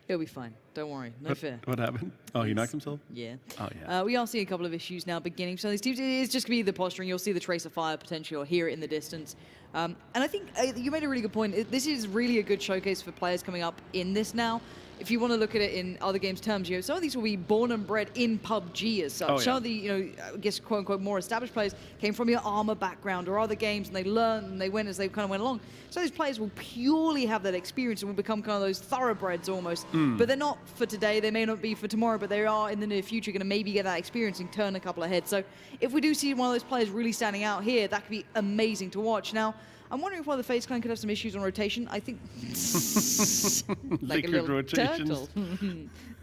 B: It He'll be fine. Don't worry. No fear.
C: What happened? Oh, he knocked himself?
B: Yeah.
C: Oh, yeah.
B: We are seeing a couple of issues now beginning. So these teams, it's just going to be the posturing. You'll see the trace of fire potentially, or hear it in the distance. And I think you made a really good point. This is really a good showcase for players coming up in this now. If you want to look at it in other games terms, some of these will be born and bred in PUBG as such.
C: Oh, yeah.
B: Some of the, I guess, quote unquote, more established players came from your Armor background or other games, and they learned and they went as they kind of went along. So those players will purely have that experience and will become kind of those thoroughbreds almost. But they're not for today. They may not be for tomorrow, but they are in the near future going to maybe get that experience and turn a couple of heads. So if we do see one of those players really standing out here, that could be amazing to watch. Now, I'm wondering if one of the FaZe Clan could have some issues on rotation. I think like a
C: Liquid
B: little
C: rotations.
B: turtle.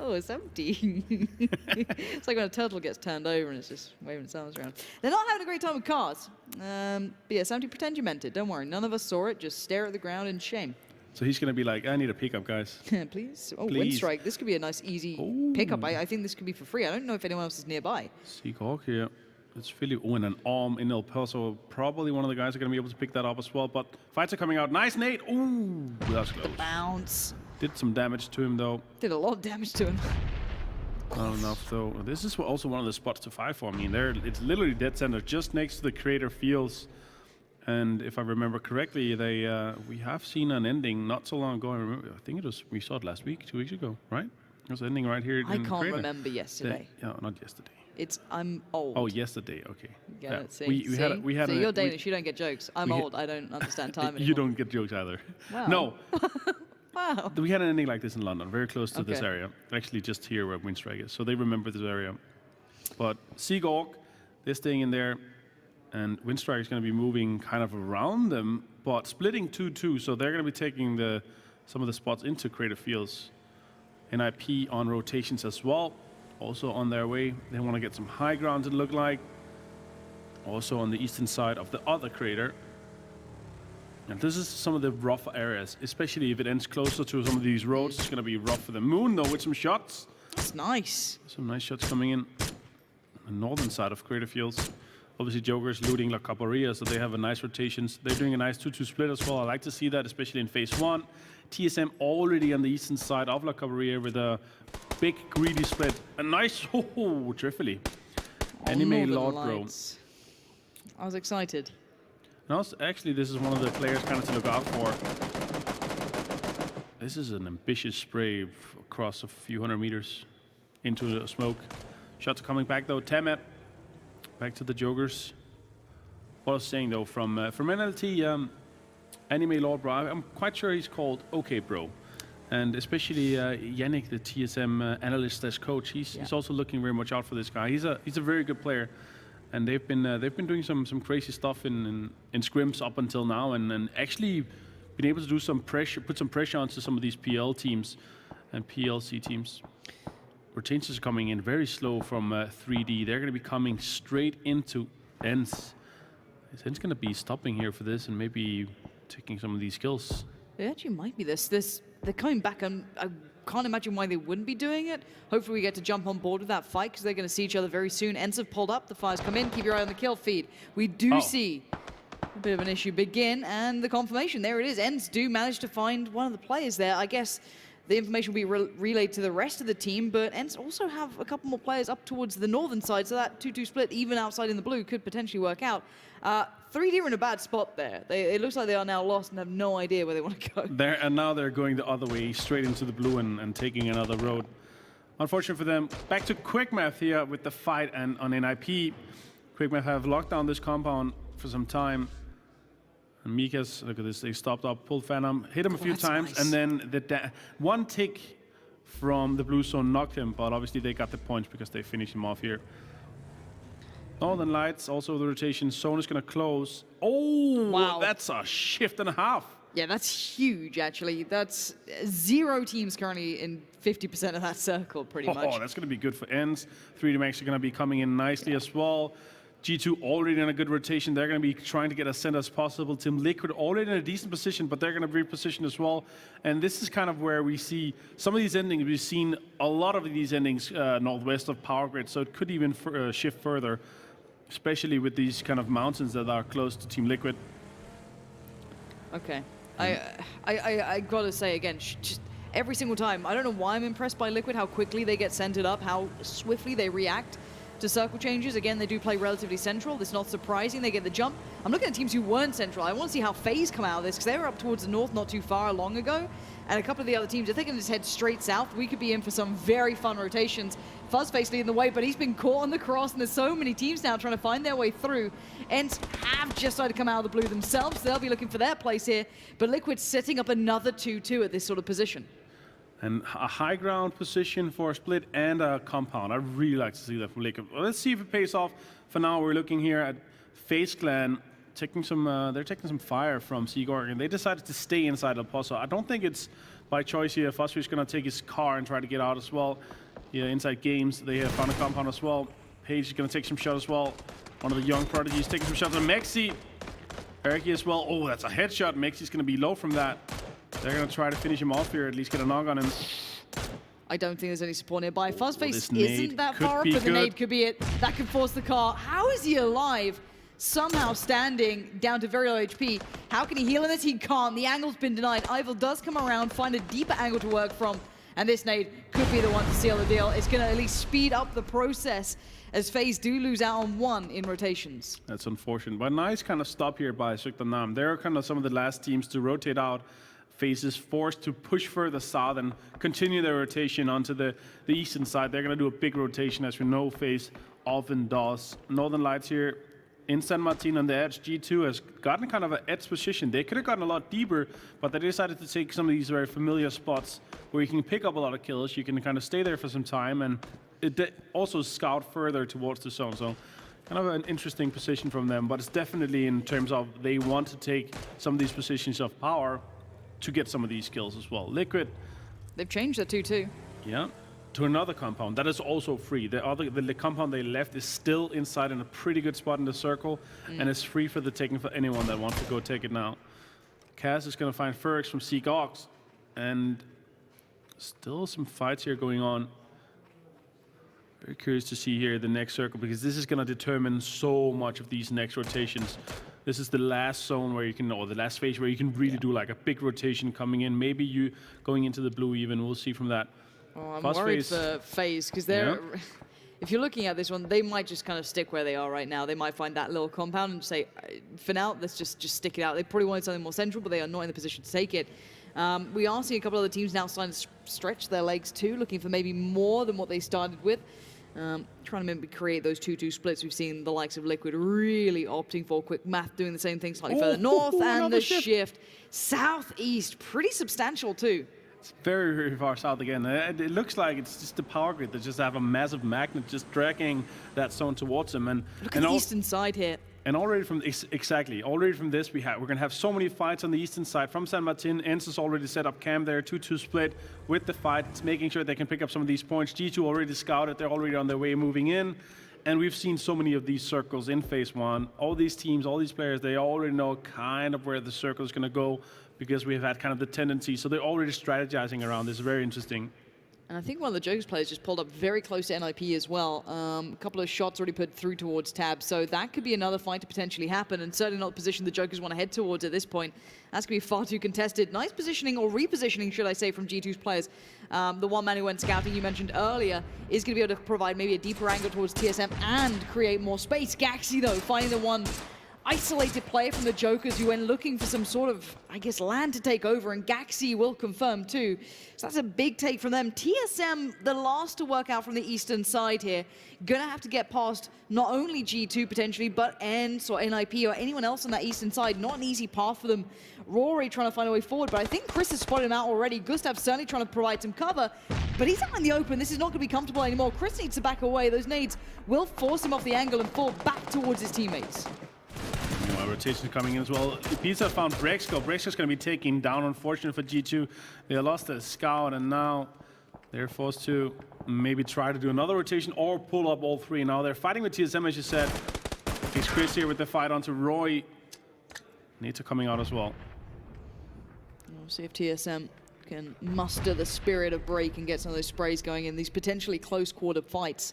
B: Oh, it's empty. It's like when a turtle gets turned over and it's just waving its arms around. They're not having a great time with cars. But yeah, Samty, pretend you meant it. Don't worry. None of us saw it. Just stare at the ground in shame.
C: So he's going to be like, I need a pickup, guys.
B: Please. Oh,
C: Please.
B: Windstrike. This could be a nice, easy pickup. I think this could be for free. I don't know if anyone else is nearby.
C: Seahawk here. It's really, and an arm in El Paso. Probably one of the guys are going to be able to pick that up as well. But fights are coming out. Nice nade. Ooh, that's close.
B: Bounce.
C: Did some damage to him, though.
B: Did a lot of damage to him.
C: Not enough, though. This is also one of the spots to fight for. I mean, it's literally dead center, just next to the creator fields. And if I remember correctly, we have seen an ending not so long ago. I think we saw it last week, 2 weeks ago, right? It was ending right here.
B: I
C: in the
B: can't
C: creator.
B: remember yesterday.
C: No, not yesterday.
B: I'm old.
C: Oh, yesterday. Okay.
B: Yeah, see,
C: We had
B: see,
C: a,
B: you're Danish. You don't get jokes. I'm
C: we had-
B: old. I don't understand time anymore.
C: You don't get jokes either.
B: Wow.
C: No.
B: Wow.
C: We had an ending like this in London, very close to this
B: Okay.
C: area. Actually, just here where Windstrike is. So they remember this area. But Seagawk, they're staying in there. And Windstrike is going to be moving kind of around them, but splitting 2-2. So they're going to be taking some of the spots into creative fields. NIP on rotations as well. Also on their way. They want to get some high ground, it look like. Also on the eastern side of the other crater. And this is some of the rough areas, especially if it ends closer to some of these roads. It's going to be rough for the Moon, though, with some shots.
B: That's nice.
C: Some nice shots coming in. The northern side of Crater Fields. Obviously, Joker's looting La Caparia, so they have a nice rotations. They're doing a nice 2-2 split as well. I like to see that, especially in phase 1. TSM already on the eastern side of La Caparia with a big greedy split. A nice, Driffily. Anime
B: Northern
C: Lord Bro.
B: Lights. I was excited.
C: And also, actually, this is one of the players kind of to look out for. This is an ambitious spray across a few hundred meters into the smoke. Shots coming back though. Temet back to the Jokers. What I was saying though, from NLT, Anime Lord Bro, I'm quite sure he's called OK Bro. And especially Yannick, the TSM analyst as coach, he's also looking very much out for this guy. He's a very good player. And they've been doing some crazy stuff in scrims up until now, and actually been able to do some pressure, put some pressure onto some of these PL teams and PLC teams. Rotations are coming in very slow from 3D. They're going to be coming straight into ENCE. Is ENCE going to be stopping here for this and maybe taking some of these kills?
B: It actually might be this. They're coming back, and I can't imagine why they wouldn't be doing it. Hopefully we get to jump on board with that fight, because they're going to see each other very soon. ENCE have pulled up. The fires come in. Keep your eye on the kill feed. We do see a bit of an issue begin, and the confirmation. There it is. ENCE do manage to find one of the players there. I guess the information will be relayed to the rest of the team, but ENCE also have a couple more players up towards the northern side, so that 2-2 split, even outside in the blue, could potentially work out. 3D are in a bad spot there. It looks like they are now lost and have no idea where they want to go.
C: And now they're going the other way, straight into the blue and taking another road. Unfortunate for them. Back to QuickMath here with the fight and on NIP. QuickMath have locked down this compound for some time. And Mika's, look at this, they stopped up, pulled Phantom, hit him a few times,
B: nice.
C: and then one tick from the blue zone knocked him, but obviously they got the points because they finished him off here. Northern Lights, also the rotation. Zone is going to close. Oh,
B: wow.
C: That's a shift and a half.
B: Yeah, that's huge, actually. That's 0 teams currently in 50% of that circle, pretty much.
C: Oh, that's going to be good for ENCE. 3D Max are going to be coming in nicely as well. G2 already in a good rotation. They're going to be trying to get as center as possible. Team Liquid already in a decent position, but they're going to be repositioned as well. And this is kind of where we see some of these endings. We've seen a lot of these endings northwest of Power Grid, so it could even shift further, especially with these kind of mountains that are close to Team Liquid.
B: Okay. I gotta say again, just every single time. I don't know why I'm impressed by Liquid, how quickly they get centered up, how swiftly they react to circle changes. Again, they do play relatively central. That's not surprising. They get the jump. I'm looking at teams who weren't central. I want to see how FaZe come out of this, because they were up towards the north not too far long ago. And a couple of the other teams, if they can just head straight south, we could be in for some very fun rotations. Fuzzface leading the way, but he's been caught on the cross, and there's so many teams now trying to find their way through. Ents have just started to come out of the blue themselves. They'll be looking for their place here, but Liquid setting up another 2-2 at this sort of position.
C: And a high ground position for a split and a compound. I really like to see that from Liquid. Well, let's see if it pays off. For now, we're looking here at FaZe Clan taking some. They're taking some fire from Seagorg, and they decided to stay inside El Pozo. I don't think it's by choice here. Fuzzface is going to take his car and try to get out as well. Yeah, inside games, they have found a compound as well. Page is going to take some shots as well. One of the young prodigies taking some shots on Mexi. Erky as well. Oh, that's a headshot. Mexi's going to be low from that. They're going to try to finish him off here, at least get a knock on him.
B: I don't think there's any support nearby. Fuzzface
C: Well,
B: isn't that far up, but the nade could be it. That could force the car. How is he alive? Somehow standing down to very low HP. How can he heal in this? He can't. The angle's been denied. Ivil does come around, find a deeper angle to work from, and this nade could be the one to seal the deal. It's going to at least speed up the process, as FaZe do lose out on 1 in rotations.
C: That's unfortunate, but nice kind of stop here by Nam. They're kind of some of the last teams to rotate out. FaZe is forced to push further south and continue their rotation onto the eastern side. They're going to do a big rotation, as we know FaZe often does. Northern Lights here in San Martin on the edge. G2 has gotten kind of an edge position. They could have gotten a lot deeper, but they decided to take some of these very familiar spots where you can pick up a lot of kills. You can kind of stay there for some time, and also scout further towards the zone. So kind of an interesting position from them, but it's definitely in terms of they want to take some of these positions of power to get some of these kills as well. Liquid,
B: they've changed their 2-2.
C: Yeah, to another compound that is also free. The compound they left is still inside in a pretty good spot in the circle, and it's free for the taking for anyone that wants to go take it now. Kaz is going to find Ferrex from Seagox, and still some fights here going on. Very curious to see here the next circle, because this is going to determine so much of these next rotations. This is the last zone where you can, or the last phase where you can really do like a big rotation coming in. Maybe you going into the blue even. We'll see from that.
B: Oh, I'm worried for FaZe, because they're. Yeah. If you're looking at this one, they might just kind of stick where they are right now. They might find that little compound and say, for now, let's just stick it out. They probably wanted something more central, but they are not in the position to take it. We are seeing a couple of other teams now starting to stretch their legs too, looking for maybe more than what they started with. Trying to maybe create those 2-2 splits. We've seen the likes of Liquid really opting for Quick Math, doing the same thing slightly further north, and the shift southeast, pretty substantial too.
C: It's very, very far south again. It looks like it's just the power grid that just have a massive magnet just dragging that zone towards them. And
B: look at the eastern side here.
C: And already from already from this, we're going to have so many fights on the eastern side from San Martin. Ents has already set up camp there, 2-2 split with the fight. It's making sure they can pick up some of these points. G2 already scouted. They're already on their way moving in. And we've seen so many of these circles in phase 1. All these teams, all these players, they already know kind of where the circle is going to go, because we've had kind of the tendency. So they're already strategizing around this. Very interesting.
B: And I think one of the Jokers players just pulled up very close to NIP as well. A couple of shots already put through towards Tab. So that could be another fight to potentially happen, and certainly not the position the Jokers want to head towards at this point. That's going to be far too contested. Nice positioning, or repositioning, should I say, from G2's players. The one man who went scouting you mentioned earlier is going to be able to provide maybe a deeper angle towards TSM and create more space. Gaxi, though, finding the one isolated player from the Jokers who went looking for some sort of, I guess, land to take over, and Gaxi will confirm too. So that's a big take from them. TSM, the last to work out from the eastern side here, gonna have to get past not only G2 potentially, but Ents or NIP or anyone else on that eastern side. Not an easy path for them. Rory trying to find a way forward, but I think Chris has spotted him out already. Gustav certainly trying to provide some cover, but he's out in the open. This is not going to be comfortable anymore. Chris needs to back away. Those nades will force him off the angle and fall back towards his teammates.
C: Rotation coming in as well. Pizza found Brexco. Brexco's going to be taken down, unfortunate for G2. They lost a scout, and now they're forced to maybe try to do another rotation or pull up all three. Now they're fighting with TSM, as you said. It's Chris here with the fight onto Roy. Nita coming out as well.
B: We'll see if TSM can muster the spirit of break and get some of those sprays going in these potentially close quarter fights.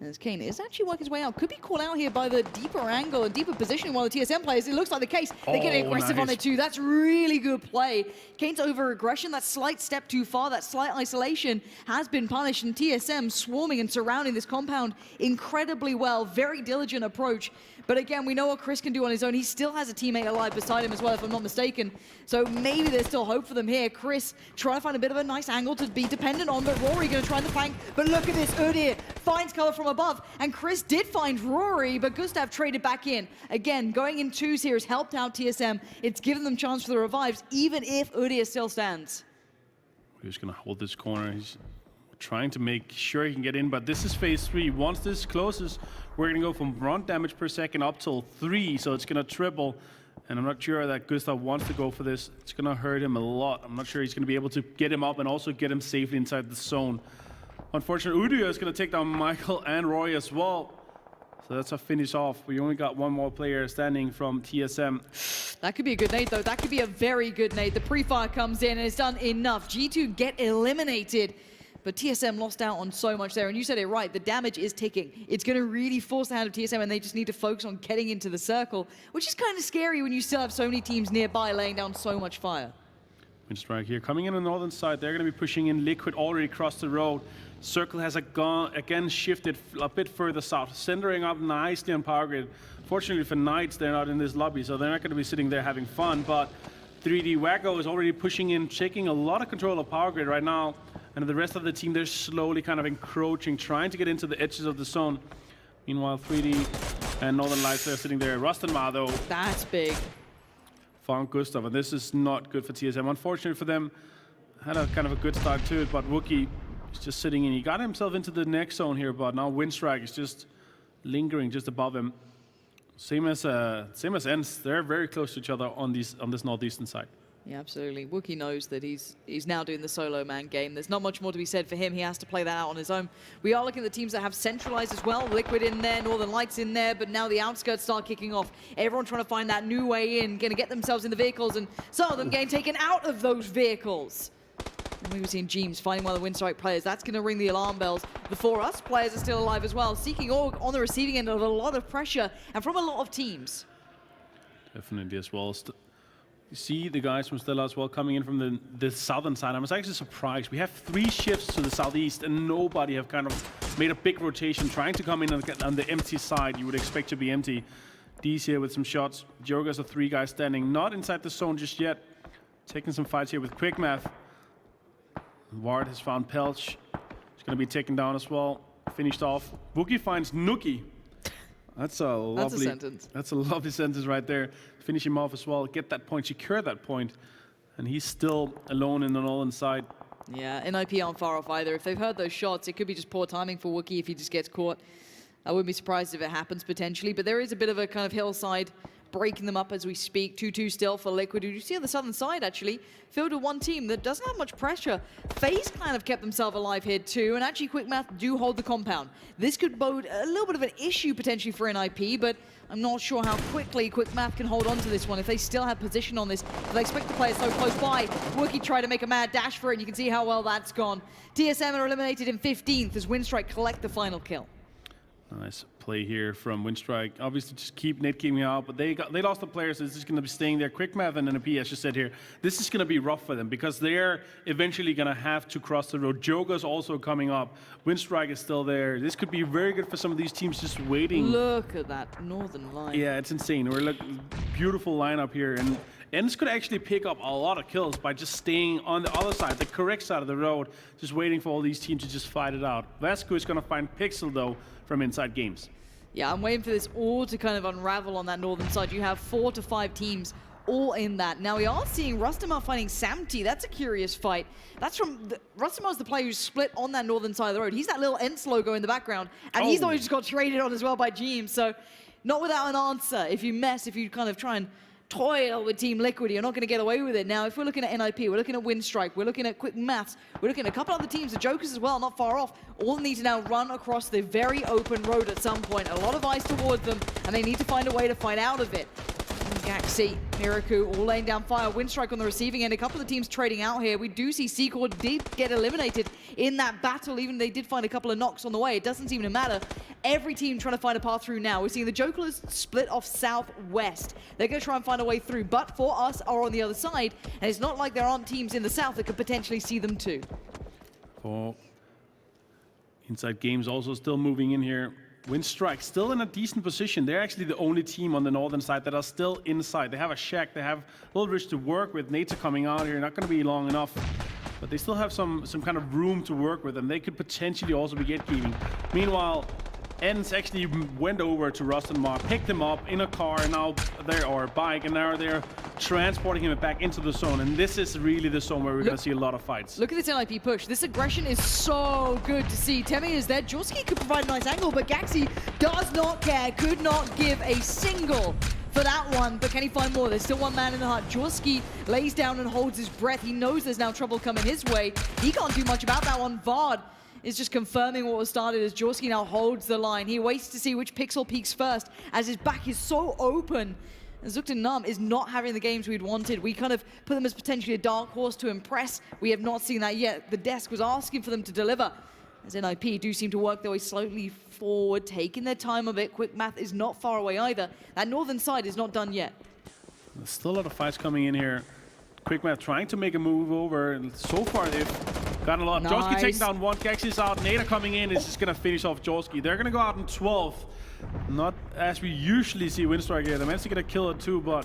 B: As Kane is actually working his way out. Could be called out here by the deeper angle and deeper positioning while the TSM players. It looks like the case. They're getting aggressive on it too. That's really good play. Kane's over-aggression, that slight step too far, that slight isolation has been punished, and TSM swarming and surrounding this compound incredibly well. Very diligent approach. But again, we know what Chris can do on his own. He still has a teammate alive beside him as well, if I'm not mistaken. So maybe there's still hope for them here. Chris trying to find a bit of a nice angle to be dependent on, but Rory going to try the flank. But look at this, Udyr finds cover from above, and Chris did find Rory, but Gustav traded back in. Again, going in twos here has helped out TSM. It's given them chance for the revives, even if Udyr still stands.
C: He's going to hold this corner. He's trying to make sure he can get in, but this is phase 3. Once this closes, we're going to go from 1 damage per second up till 3, so it's going to triple. And I'm not sure that Gustav wants to go for this. It's going to hurt him a lot. I'm not sure he's going to be able to get him up and also get him safely inside the zone. Unfortunately, Udyr is going to take down Michael and Roy as well. So that's a finish off. We only got one more player standing from TSM.
B: That could be a good nade, though. That could be a very good nade. The pre-fire comes in and it's done enough. G2 get eliminated. But TSM lost out on so much there, and you said it right, the damage is ticking. It's going to really force the hand of TSM, and they just need to focus on getting into the circle, which is kind of scary when you still have so many teams nearby laying down so much fire.
C: Windstrike here, coming in on the northern side. They're going to be pushing in. Liquid already across the road. Circle has again shifted a bit further south, centering up nicely on Power Grid. Fortunately for Knights, they're not in this lobby, so they're not going to be sitting there having fun, but 3D Wacko is already pushing in, taking a lot of control of Power Grid right now. And the rest of the team, they're slowly kind of encroaching, trying to get into the edges of the zone. Meanwhile, 3D and Northern Lights are sitting there. Rustenmar, though.
B: That's big.
C: Found Gustav, and this is not good for TSM. Unfortunately for them, had a kind of a good start to it, but Wookie is just sitting in. He got himself into the next zone here, but now Windstrike is just lingering just above him. Same as Ents. They're very close to each other on this northeastern side.
B: Yeah, absolutely. Wookie knows that he's now doing the solo man game. There's not much more to be said for him. He has to play that out on his own. We are looking at the teams that have centralized as well. Liquid in there, Northern Lights in there, but now the outskirts start kicking off. Everyone trying to find that new way in, going to get themselves in the vehicles, and some of them getting taken out of those vehicles. And we were seeing Jeems fighting one of the Windstrike players. That's going to ring the alarm bells. The 4US players are still alive as well, seeking Org on the receiving end of a lot of pressure and from a lot of teams.
C: Definitely as well. You see the guys from Stella as well coming in from the southern side. I was actually surprised. We have 3 shifts to the southeast, and nobody have kind of made a big rotation trying to come in on the empty side. You would expect to be empty. D's here with some shots. Joker's are 3 guys standing, not inside the zone just yet. Taking some fights here with Quick Math. Ward has found Pelch. He's going to be taken down as well. Finished off. Wookie finds Nookie. That's a lovely
B: sentence.
C: That's a lovely sentence right there. Finish him off as well. Get that point, secure that point. And he's still alone in the northern side.
B: Yeah, NIP aren't far off either. If they've heard those shots, it could be just poor timing for Wookie if he just gets caught. I wouldn't be surprised if it happens potentially, but there is a bit of a kind of hillside breaking them up as we speak. 2-2 still for Liquid. You see on the southern side, actually, filled with one team that doesn't have much pressure. FaZe kind of kept themselves alive here too, and actually Quick Math do hold the compound. This could bode a little bit of an issue potentially for NIP, but I'm not sure how quickly Quick Math can hold on to this one. If they still have position on this, if they expect the player so close by, Wookie tried to make a mad dash for it, and you can see how well that's gone. TSM are eliminated in 15th as Windstrike collect the final kill.
C: Nice play here from Windstrike. Obviously, just keep net keeping out, but they lost the players. So it's just going to be staying there. Quick Math and NP, as you said here, this is going to be rough for them because they're eventually going to have to cross the road. Joker's also coming up. Windstrike is still there. This could be very good for some of these teams just waiting.
B: Look at that northern line.
C: Yeah, it's insane. We're looking beautiful lineup here, and Ents could actually pick up a lot of kills by just staying on the other side, the correct side of the road, just waiting for all these teams to just fight it out. Vasco is going to find Pixel, though, from Inside Games.
B: Yeah, I'm waiting for this all to kind of unravel on that northern side. You have 4 to 5 teams all in that. Now we are seeing Rustamar fighting Samty. That's a curious fight. That's from Rustamar's the player who's split on that northern side of the road. He's that little Ents logo in the background, and he's the one who just got traded on as well by Jeems. So not without an answer. If you kind of try and toil with Team Liquid, you're not going to get away with it. Now, if we're looking at NIP, we're looking at Windstrike, we're looking at Quick Maths, we're looking at a couple other teams, the Jokers as well, not far off. All need to now run across the very open road at some point. A lot of ice towards them, and they need to find a way to fight out of it. Gaxi, Miraku all laying down fire. Windstrike on the receiving end. A couple of teams trading out here. We do see Secord did get eliminated in that battle. Even they did find a couple of knocks on the way. It doesn't seem to matter. Every team trying to find a path through now. We're seeing the Jokerless split off southwest. They're going to try and find a way through. But for us are on the other side. And it's not like there aren't teams in the south that could potentially see them too.
C: For Inside Games also still moving in here. Windstrike still in a decent position. They're actually the only team on the northern side that are still inside. They have a shack, they have a little bridge to work with. Nates are coming out here, not going to be long enough. But they still have some kind of room to work with, and they could potentially also be gatekeeping. Meanwhile, Ends actually went over to Rust and Mark, picked him up in a car now there, or a bike, and now they're transporting him back into the zone. And this is really the zone where we're going to see a lot of fights.
B: Look at this NIP push. This aggression is so good to see. Temi is there. Jorski could provide a nice angle, but Gaxi does not care, could not give a single for that one. But can he find more? There's still one man in the heart. Jorski lays down and holds his breath. He knows there's now trouble coming his way. He can't do much about that one. Vard is just confirming what was started as Jorski now holds the line. He waits to see which pixel peaks first as his back is so open. And Zuktan Nam is not having the games we'd wanted. We kind of put them as potentially a dark horse to impress. We have not seen that yet. The desk was asking for them to deliver. As NIP do seem to work their way slowly forward, taking their time a bit. Quick Math is not far away either. That northern side is not done yet.
C: There's still a lot of fights coming in here. Quick Math trying to make a move over, and so far they've got a lot.
B: Nice.
C: Jorski takes down one, Gaxi's out, Nada coming in is just gonna finish off Jorski. They're gonna go out in 12th. Not as we usually see Windstrike here. They managed to get a kill or two, but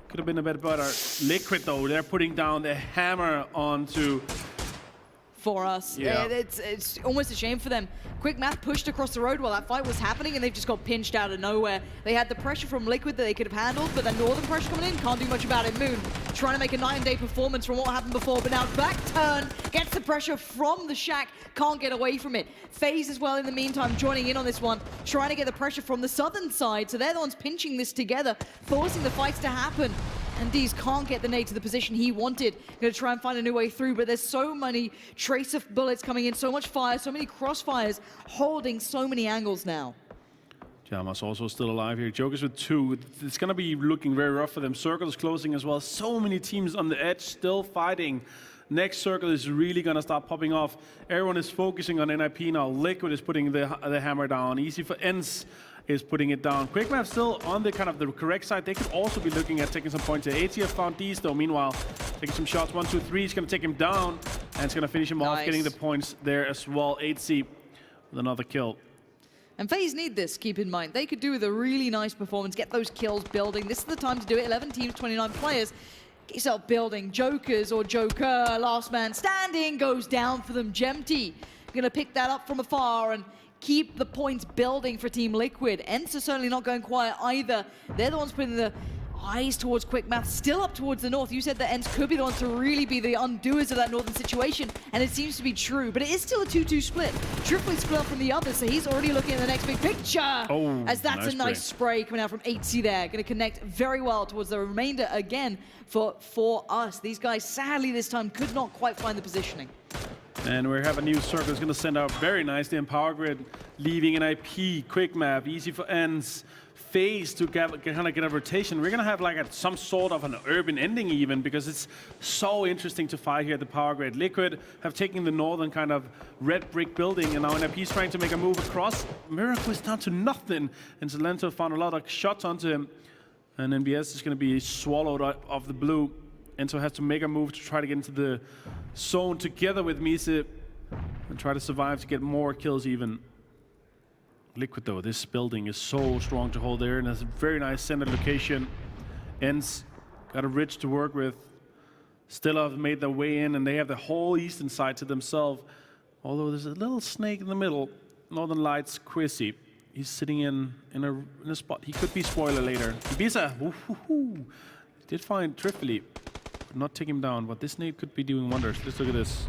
C: could have been a bit better. Liquid though, they're putting down the hammer onto
B: for us.
C: Yeah.
B: It's almost a shame for them. Quick Math pushed across the road while that fight was happening, and they've just got pinched out of nowhere. They had the pressure from Liquid that they could have handled, but that northern pressure coming in, can't do much about it. Moon trying to make a night and day performance from what happened before, but now back turn, gets the pressure from the shack, can't get away from it. FaZe as well in the meantime joining in on this one, trying to get the pressure from the southern side, so they're the ones pinching this together, forcing the fights to happen. And Dees can't get the nade to the position he wanted. Going to try and find a new way through, but there's so many tracer bullets coming in, so much fire, so many crossfires, holding so many angles now.
C: Jamas also still alive here. Jokers with 2. It's going to be looking very rough for them. Circle is closing as well. So many teams on the edge still fighting. Next circle is really going to start popping off. Everyone is focusing on NIP now. Liquid is putting the hammer down. Easy for Ends is putting it down. Quick Math still on the kind of the correct side. They could also be looking at taking some points. ATF found Dees though. Meanwhile, taking some shots. 1, 2, 3. He's going to take him down, and it's going to finish him off, getting the points there as well. 8C with another kill.
B: And FaZe need this, keep in mind. They could do with a really nice performance, get those kills building. This is the time to do it. 11 teams, 29 players. Get yourself building. Jokers or Joker, last man standing, goes down for them. Gemty gonna pick that up from afar and keep the points building for Team Liquid. Ents are certainly not going quiet either. They're the ones putting the eyes towards Quick Math, still up towards the north. You said that Ents could be the ones to really be the undoers of that northern situation, and it seems to be true. But it is still a 2-2 split. Triply split up from the others, so he's already looking at the next big picture.
C: Oh,
B: as that's
C: nice
B: a nice spray coming out from 8C there. Going to connect very well towards the remainder again for us. These guys, sadly this time, could not quite find the positioning.
C: And we have a new circle. It's going to send out very nicely in Power Grid, leaving NIP, Quick Map, easy for Ends. FaZe to kind of get a rotation. We're going to have like some sort of an urban ending even, because it's so interesting to fight here at the Power Grid. Liquid have taken the northern kind of red brick building, and now NIP's trying to make a move across. Miracle is down to nothing, and Zalento found a lot of shots onto him. And NBS is going to be swallowed out of the blue. Enzo has to make a move to try to get into the zone together with Mise and try to survive to get more kills even. Liquid though, this building is so strong to hold there, and has a very nice center location. Ends got a ridge to work with. Still have made their way in, and they have the whole eastern side to themselves. Although there's a little snake in the middle. Northern Lights, Quizzy. He's sitting in a spot. He could be spoiler later. Ibiza, did find Trifly. Could not take him down, but this nade could be doing wonders. Let's look at this.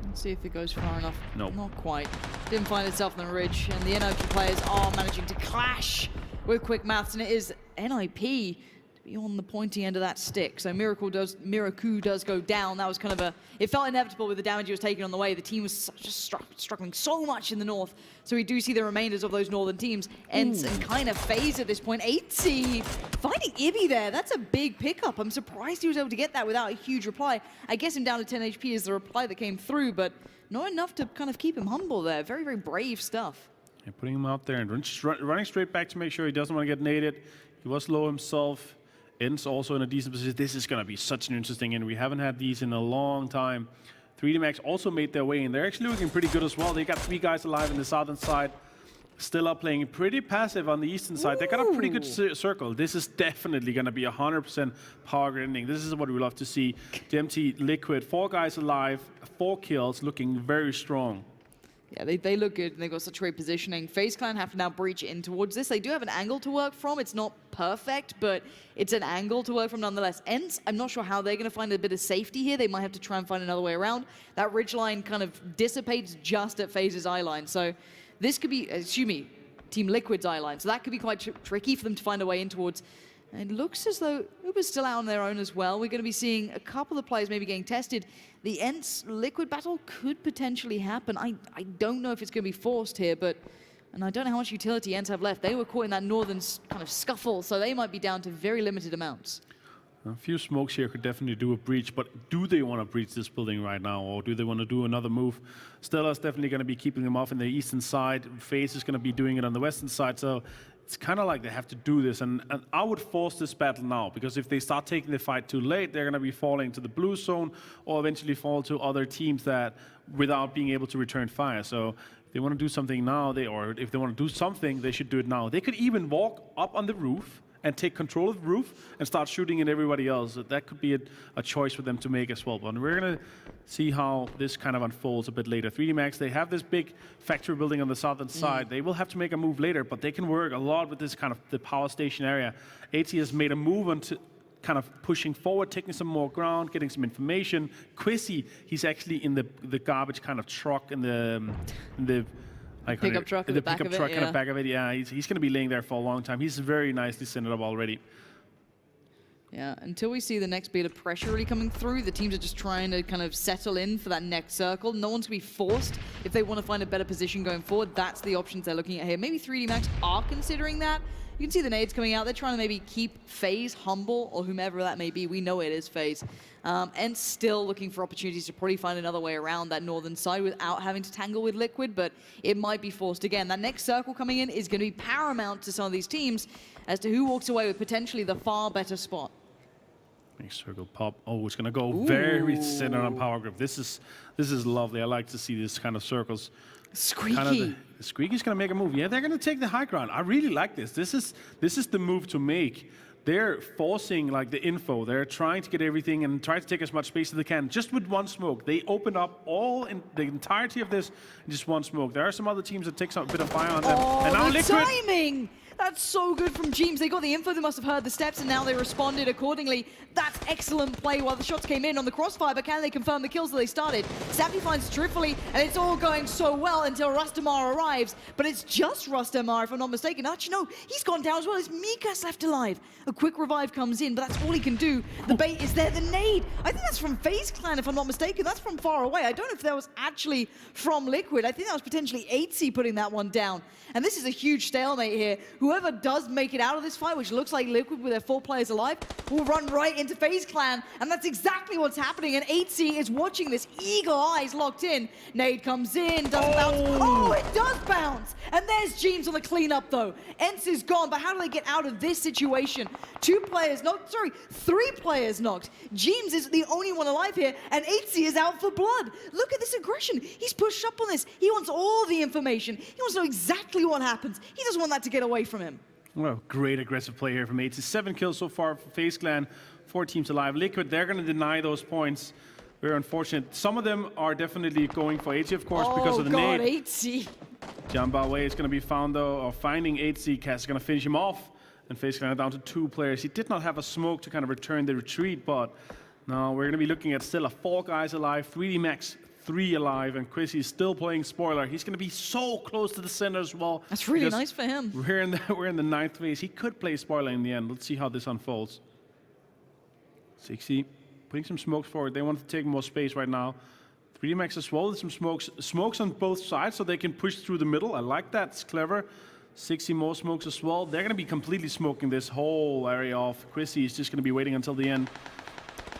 B: Let's see if it goes far enough.
C: Nope.
B: Not quite. Didn't find itself on the ridge, and the NIP players are managing to clash with Quick Maths, and it is NIP be on the pointy end of that stick. So Miraku does go down. That was kind of it felt inevitable with the damage he was taking on the way. The team was just struggling so much in the north. So we do see the remainders of those northern teams. Ents and kind of FaZe at this point. 8C finding Ibby there. That's a big pickup. I'm surprised he was able to get that without a huge reply. I guess him down to 10 HP is the reply that came through, but not enough to kind of keep him humble there. Very, very brave stuff.
C: Yeah, putting him out there and running straight back to make sure he doesn't want to get naded. He was low himself. Ents also in a decent position. This is going to be such an interesting end. We haven't had these in a long time. 3D Max also made their way in. They're actually looking pretty good as well. They got 3 guys alive in the southern side. Still up playing pretty passive on the eastern side. They got a pretty good circle. This is definitely going to be 100% power grid ending. This is what we love to see. DMT Liquid, 4 guys alive, 4 kills, looking very strong.
B: Yeah, they look good, and they've got such great positioning. FaZe Clan have to now breach in towards this. They do have an angle to work from. It's not perfect, but it's an angle to work from nonetheless. Ents, I'm not sure how they're going to find a bit of safety here. They might have to try and find another way around. That ridge line kind of dissipates just at FaZe's eye line. So this could be, excuse me, Team Liquid's eye line. So that could be quite tricky for them to find a way in towards. And it looks as though Uber's still out on their own as well. We're going to be seeing a couple of players maybe getting tested. The Ents Liquid battle could potentially happen. I don't know if it's going to be forced here, and I don't know how much utility Ents have left. They were caught in that northern kind of scuffle, so they might be down to very limited amounts.
C: A few smokes here could definitely do a breach, but do they want to breach this building right now, or do they want to do another move? Stella's definitely going to be keeping them off in the eastern side. FaZe is going to be doing it on the western side, so it's kind of like they have to do this, and I would force this battle now, because if they start taking the fight too late, they're going to be falling to the blue zone, or eventually fall to other teams that, without being able to return fire. So if they want to do something now, or if they want to do something, they should do it now. They could even walk up on the roof and take control of the roof and start shooting at everybody else. That could be a choice for them to make as well. But we're going to see how this kind of unfolds a bit later. 3D Max, they have this big factory building on the southern side. They will have to make a move later, but they can work a lot with this kind of the power station area. AT has made a move onto kind of pushing forward, taking some more ground, getting some information. Quizzy, he's actually in the garbage kind of truck in the
B: pickup truck in the back of it,
C: kind of back of it. Yeah, he's going to be laying there for a long time. He's very nicely set it up already.
B: Yeah, until we see the next bit of pressure really coming through, the teams are just trying to kind of settle in for that next circle. No one's going to be forced if they want to find a better position going forward. That's the options they're looking at here. Maybe 3D Max are considering that. You can see the nades coming out. They're trying to maybe keep FaZe humble, or whomever that may be. We know it is FaZe. And still looking for opportunities to probably find another way around that northern side without having to tangle with Liquid, but it might be forced again. That next circle coming in is going to be paramount to some of these teams as to who walks away with potentially the far better spot.
C: Next circle pop. Oh, it's going to go very centered on power grip. This is lovely. I like to see this kind of circles.
B: Squeaky.
C: Kind of Squeaky's going to make a move. Yeah, they're going to take the high ground. I really like this. This is the move to make. They're forcing like the info. They're trying to get everything and try to take as much space as they can. Just with one smoke. They open up all in the entirety of this in just one smoke. There are some other teams that take a bit of fire on them.
B: Oh,
C: and now
B: the
C: Liquid.
B: timing! That's so good from Jeems. They got the info, they must have heard the steps, and now they responded accordingly. That's excellent play while the shots came in on the crossfire, but can they confirm the kills that they started? Sappy finds Trifoli, and it's all going so well until Rustamar arrives, but it's just Rustamar, if I'm not mistaken. Actually, no, he's gone down as well. It's Mikas left alive. A quick revive comes in, but that's all he can do. The bait is there, the nade. I think that's from FaZe Clan, if I'm not mistaken. That's from far away. I don't know if that was actually from Liquid. I think that was potentially 8C putting that one down. And this is a huge stalemate here. Whoever does make it out of this fight, which looks like Liquid with their 4 players alive, will run right into FaZe Clan, and that's exactly what's happening. And 8C is watching this, eagle eyes locked in. Nade comes in, doesn't bounce. Oh, it does bounce! And there's Jeems on the cleanup, though. Ents is gone, but how do they get out of this situation? 2 players knocked, sorry, 3 players knocked. Jeems is the only one alive here, and 8C is out for blood. Look at this aggression. He's pushed up on this. He wants all the information. He wants to know exactly what happens. He doesn't want that to get away from him.
C: Well, great aggressive play here from 8C. 7 kills so far for FaZe Clan. 4 teams alive. Liquid, they're going to deny those points. Very unfortunate. Some of them are definitely going for 8C, of course, because of the nade.
B: 8C.
C: Jambawe is going to be found, though, or finding 8C. Cass is going to finish him off. And FaZe Clan are down to 2 players. He did not have a smoke to kind of return the retreat, but now we're going to be looking at still 4 guys alive. 3D Max, 3 alive, and Quizzy is still playing spoiler. He's going to be so close to the center as well.
B: That's really nice for him.
C: We're in the 9th phase. He could play spoiler in the end. Let's see how this unfolds. Sixy putting some smokes forward. They want to take more space right now. 3D Max as well with some smokes on both sides so they can push through the middle. I like that. It's clever. 60 more smokes as well. They're going to be completely smoking this whole area off. Chrissy is just going to be waiting until the end.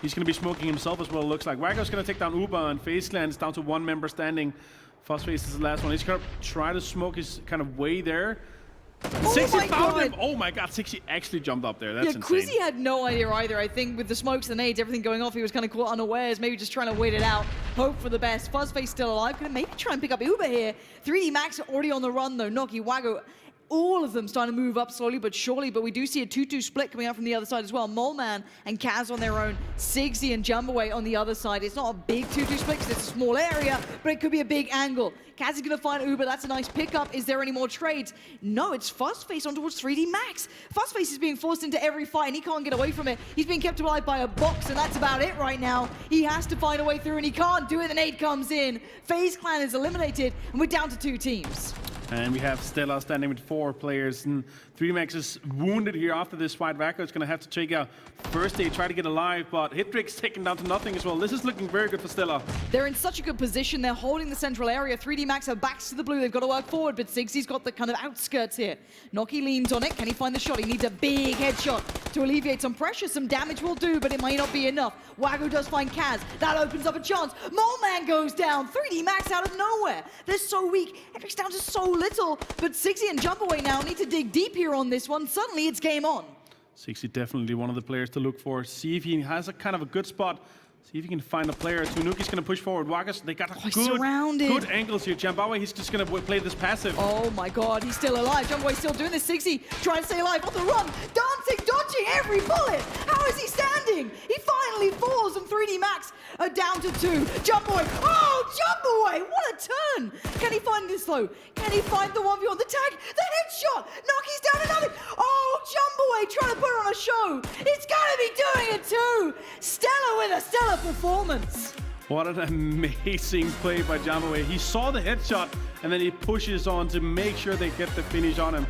C: He's going to be smoking himself as well, it looks like. Waggo's going to take down Uber, and FaZe Clan is down to one member standing. Fuzzface is the last one. He's going to try to smoke his kind of way there.
B: Oh
C: 60
B: my
C: found
B: God.
C: him. Oh my God, 60 actually jumped up there. That's
B: Yeah,
C: insane.
B: Quizzy had no idea either. I think with the smokes, the nades, everything going off, he was kind of caught unawares, maybe just trying to wait it out, hope for the best. Fuzzface still alive, gonna maybe try and pick up Uber here. 3D Max already on the run though. Noki, Waggo, all of them starting to move up slowly but surely, but we do see a 2-2 split coming out from the other side as well. Moleman and Kaz on their own, Sigsy and Jumbaway on the other side. It's not a big 2-2 split because it's a small area, but it could be a big angle. Kaz is going to find Uber. That's a nice pickup. Is there any more trades? No, it's Fuzzface on towards 3D Max. Fuzzface is being forced into every fight, and he can't get away from it. He's being kept alive by a box, and that's about it right now. He has to find a way through, and he can't do it. The nade comes in. FaZe Clan is eliminated, and we're down to 2 teams.
C: And we have Stella standing with 4 players. And 3D Max is wounded here after this fight. Wacko is going to have to take a first aid, try to get alive, but Hittrick's taken down to nothing as well. This is looking very good for Stella.
B: They're in such a good position. They're holding the central area. 3D Max have backs to the blue. They've got to work forward, but Sigsy's got the kind of outskirts here. Noki leans on it. Can he find the shot? He needs a big headshot to alleviate some pressure. Some damage will do, but it might not be enough. Waggo does find Kaz. That opens up a chance. Moleman goes down. 3D Max out of nowhere. They're so weak. Hittrick's down to so little, but Sigsy and Jumpaway now need to dig deep here on this one. Suddenly it's game on.
C: Sixty definitely one of the players to look for. See if he has a kind of a good spot. See if he can find a player. Nuki's going to push forward. Wagas, they got good angles here. Jambawe, he's just going to play this passive.
B: Oh my God, he's still alive. Jumpaway's still doing this. Sigsy trying to stay alive on the run. Dancing, dodging every bullet. How is he standing? He finally falls, and 3D Max are down to 2. Jumpaway, oh, Jumpaway, what a turn. Can he find this though? Can he find the 1v on the tag? The headshot. Noki's down another. Oh, Jumpaway trying to put on a show. It's got to be doing it too. Stella with a stellar performance.
C: What an amazing play by Jamaway. He saw the headshot and then he pushes on to make sure they get the finish on him.